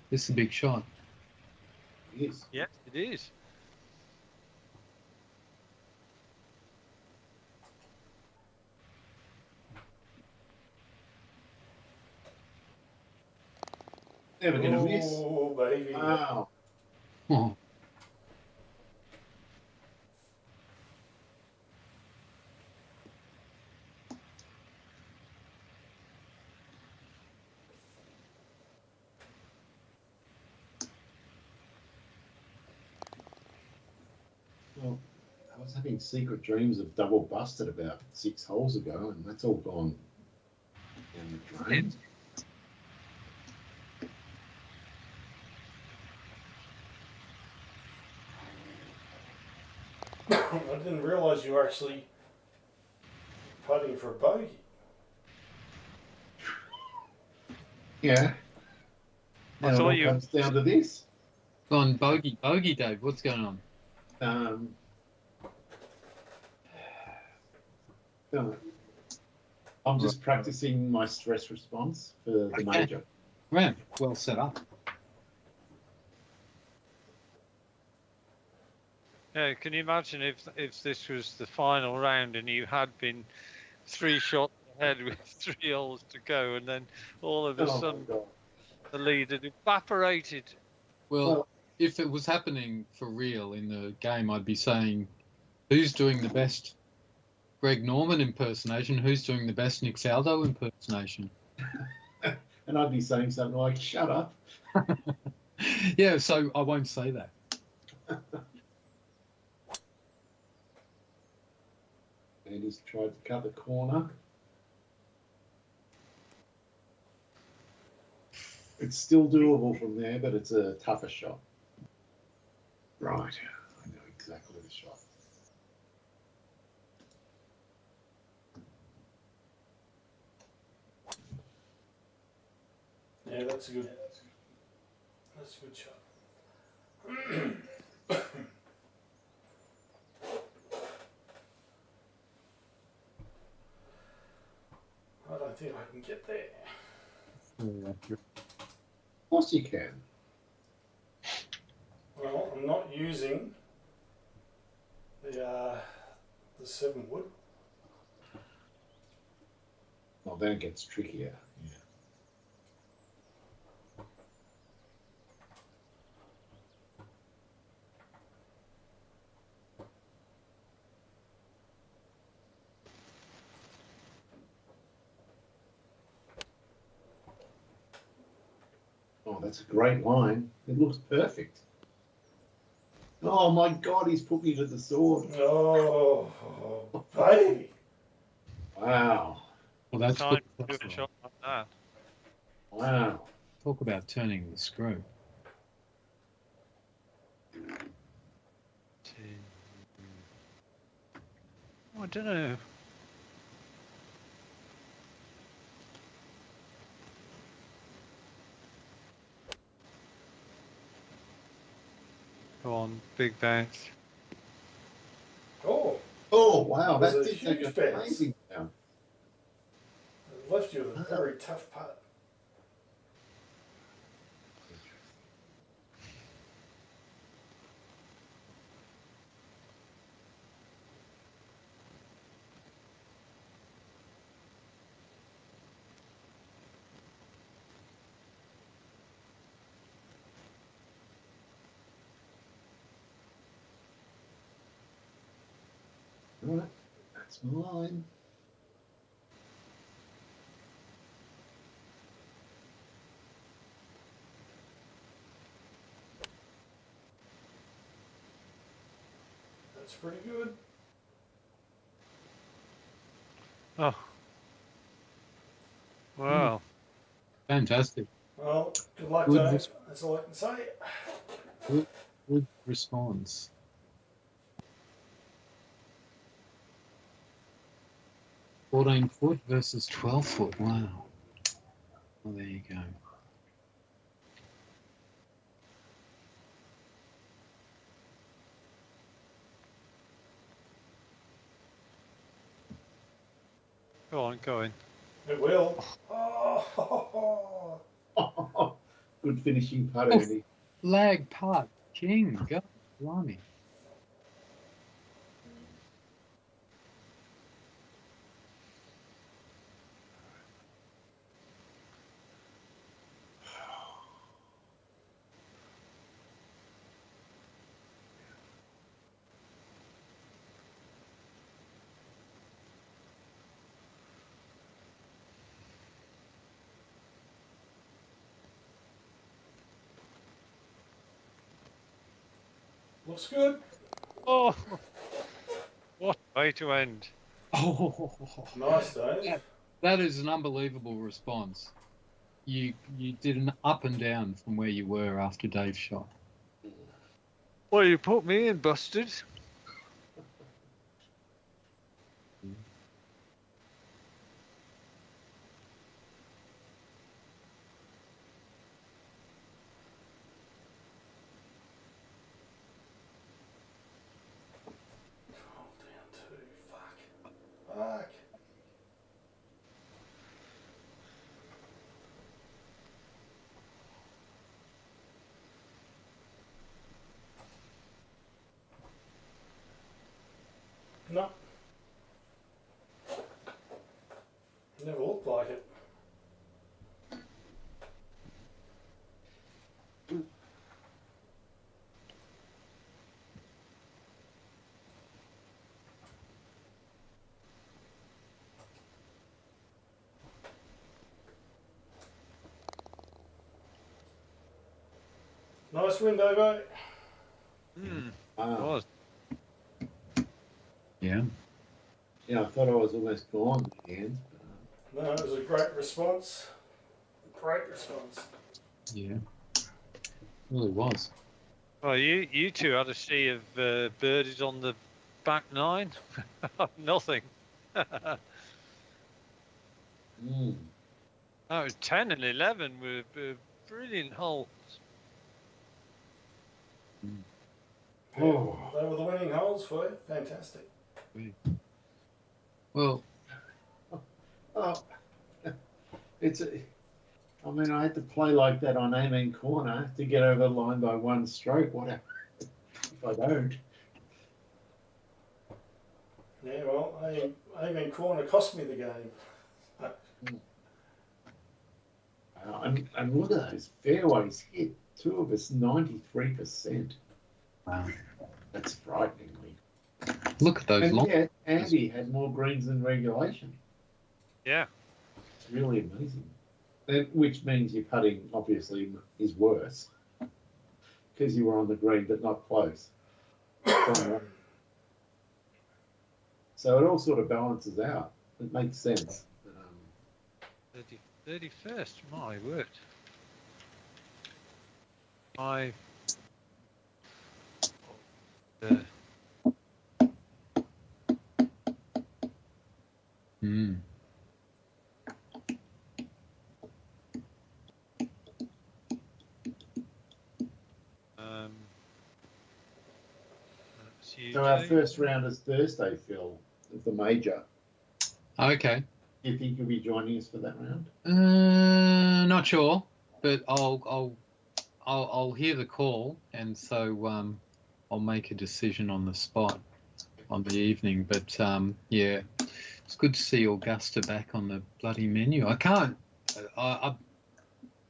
This is a big shot. Yes. Yes, it is. Never going to miss. Oh, baby. Wow. Oh, Well, I was having secret dreams of double busted about 6 holes ago, and that's all gone down the drain. I didn't realise you were actually putting for a bogey. Yeah. I Now it thought all you- comes down to this. gone bogey, Dave. What's going on? I'm just practicing my stress response for the Okay. major. Right, well set up. Yeah, can you imagine if this was the final round and you had been 3 shots ahead with 3 holes to go, and then all of a Oh, sudden my God. the lead had evaporated? Well, if it was happening for real in the game, I'd be saying, who's doing the best Greg Norman impersonation? Who's doing the best Nick Faldo impersonation? And I'd be saying something like, shut up. Yeah, so I won't say that. And he's tried to cut the corner. It's still doable from there, but it's a tougher shot. Right. I know exactly the shot. Yeah, that's a good shot. I don't think I can get there. Of course you can. Well, I'm not using the 7 wood. Well, then it gets trickier. Yeah. Oh, that's a great line. It looks perfect. Oh my God, he's put me to the sword. Oh, baby. Wow. Well, that's Time good. to do a shot like that. Wow. Talk about turning the screw. I don't know. Go on, big bounce. Oh, Oh, wow. That That was a did take huge an bounce. amazing down. it left you with a very tough putt. All right. That's my line. That's pretty good. Oh. Wow. Fantastic. Well, good luck, Good Dave. res- That's all I can say. Good response. $14 versus 12 foot. Wow. Well, there you go. Go on, go in. It will. Oh, Good finishing putt, Oh. Andy. Lag putt. King. God, blimey. looks good. Oh, what a way to end. Oh, Nice, Dave. that is an unbelievable response. You did an up and down from where you were after Dave's shot. Well, you put me in, busted. Oh, down two. Fuck. Fuck. No. Never looked like it. Nice win, Davo. Wow. Was. Yeah. Yeah, I thought I was almost gone at the end. No, it was a great response. Great response. Yeah. Really was. Well, you two had a sea of birdies on the back nine. Nothing. That Mm. was 10 and 11 were brilliant holes. Oh. They were the winning holes for you. Fantastic. Well, Oh. I mean, I had to play like that on Amen Corner to get over the line by one stroke. What if I don't? Yeah, well, Amen Corner cost me the game. And look at those fairways hit. Two of us, 93%. wow. That's frighteningly. Look at those And long. yet, Andy had more greens than regulation. Yeah. It's really amazing. Which means your putting obviously is worse because you were on the green but not close. So it all sort of balances out. It makes sense. 31st, my word. I. Mm. So our first round is Thursday, Phil, of the major. Okay. Do you think you'll be joining us for that round? Not sure, but I'll hear the call, and so I'll make a decision on the spot on the evening. But yeah, it's good to see Augusta back on the bloody menu. I can't.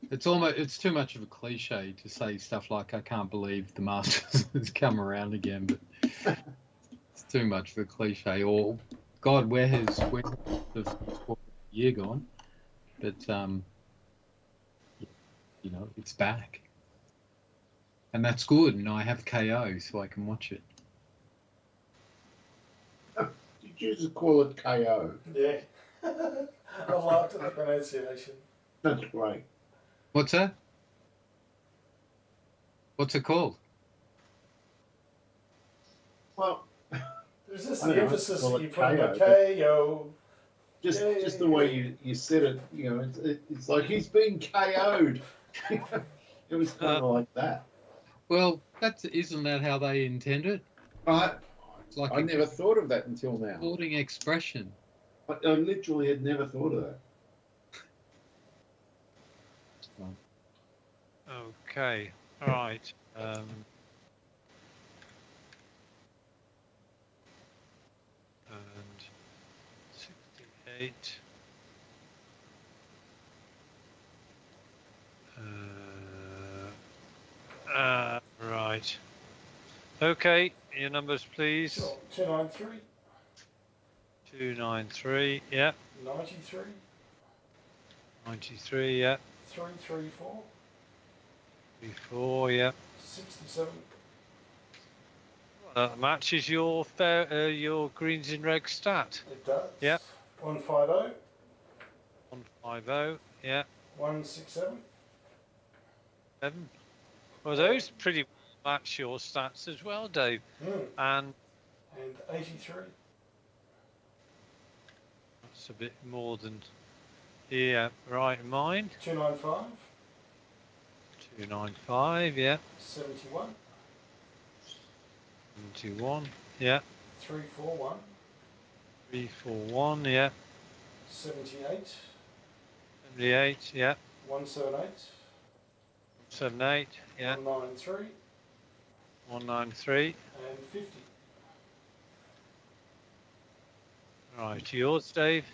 It's too much of a cliche to say stuff like I can't believe the Masters has come around again, but it's too much of a cliche. Or God, where has the year gone? But you know, it's back, and that's good. And I have KO, so I can watch it. Did you just call it KO? Yeah. I liked the pronunciation. That's great. What's that? What's it called? Well, There's just I the don't know, emphasis call that it you put on the KO, KO. just the way you said it, you know, it's like he's been KO'd. It was kind of like that. Well, isn't that how they intend it? I It's like I never thought of that until now. sporting expression. I literally had never thought of that. Okay. All right. And 68. Right. Okay. Your numbers, please. Sure. 293, 293. Yeah. 93, 93. Yeah. 334, 34. Yeah. 67, That matches your your greens in reg stat. it does. Yeah. 150, 150. Yeah. 167, 7. Well, those pretty match your stats as well, Dave. And and 83. that's a bit more than. Yeah. Right. Mine. 295, 295. Yeah. 71, 71. Yeah. 341, 341. Yeah. 78, 78. Yeah. 178, 78. Yeah. 193, 193. and 50. Right. Yours, Dave.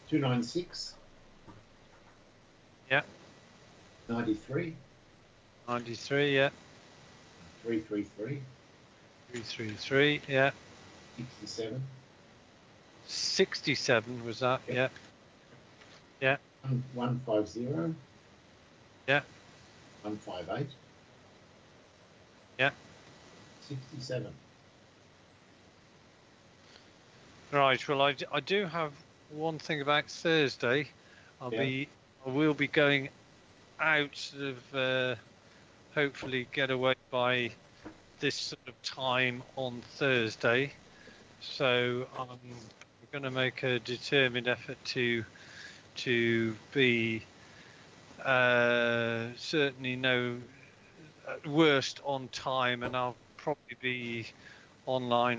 296. Yeah. 93. 93. Yeah. 333. 333. Yeah. 67. 67 was that? Yeah. Yeah. 150. Yeah. 158. Yeah. 67. Right. Well, I do have one thing about Thursday. I will be going out sort of hopefully get away by this sort of time on Thursday. So I'm going to make a determined effort to be certainly no at worst on time, and I'll probably be online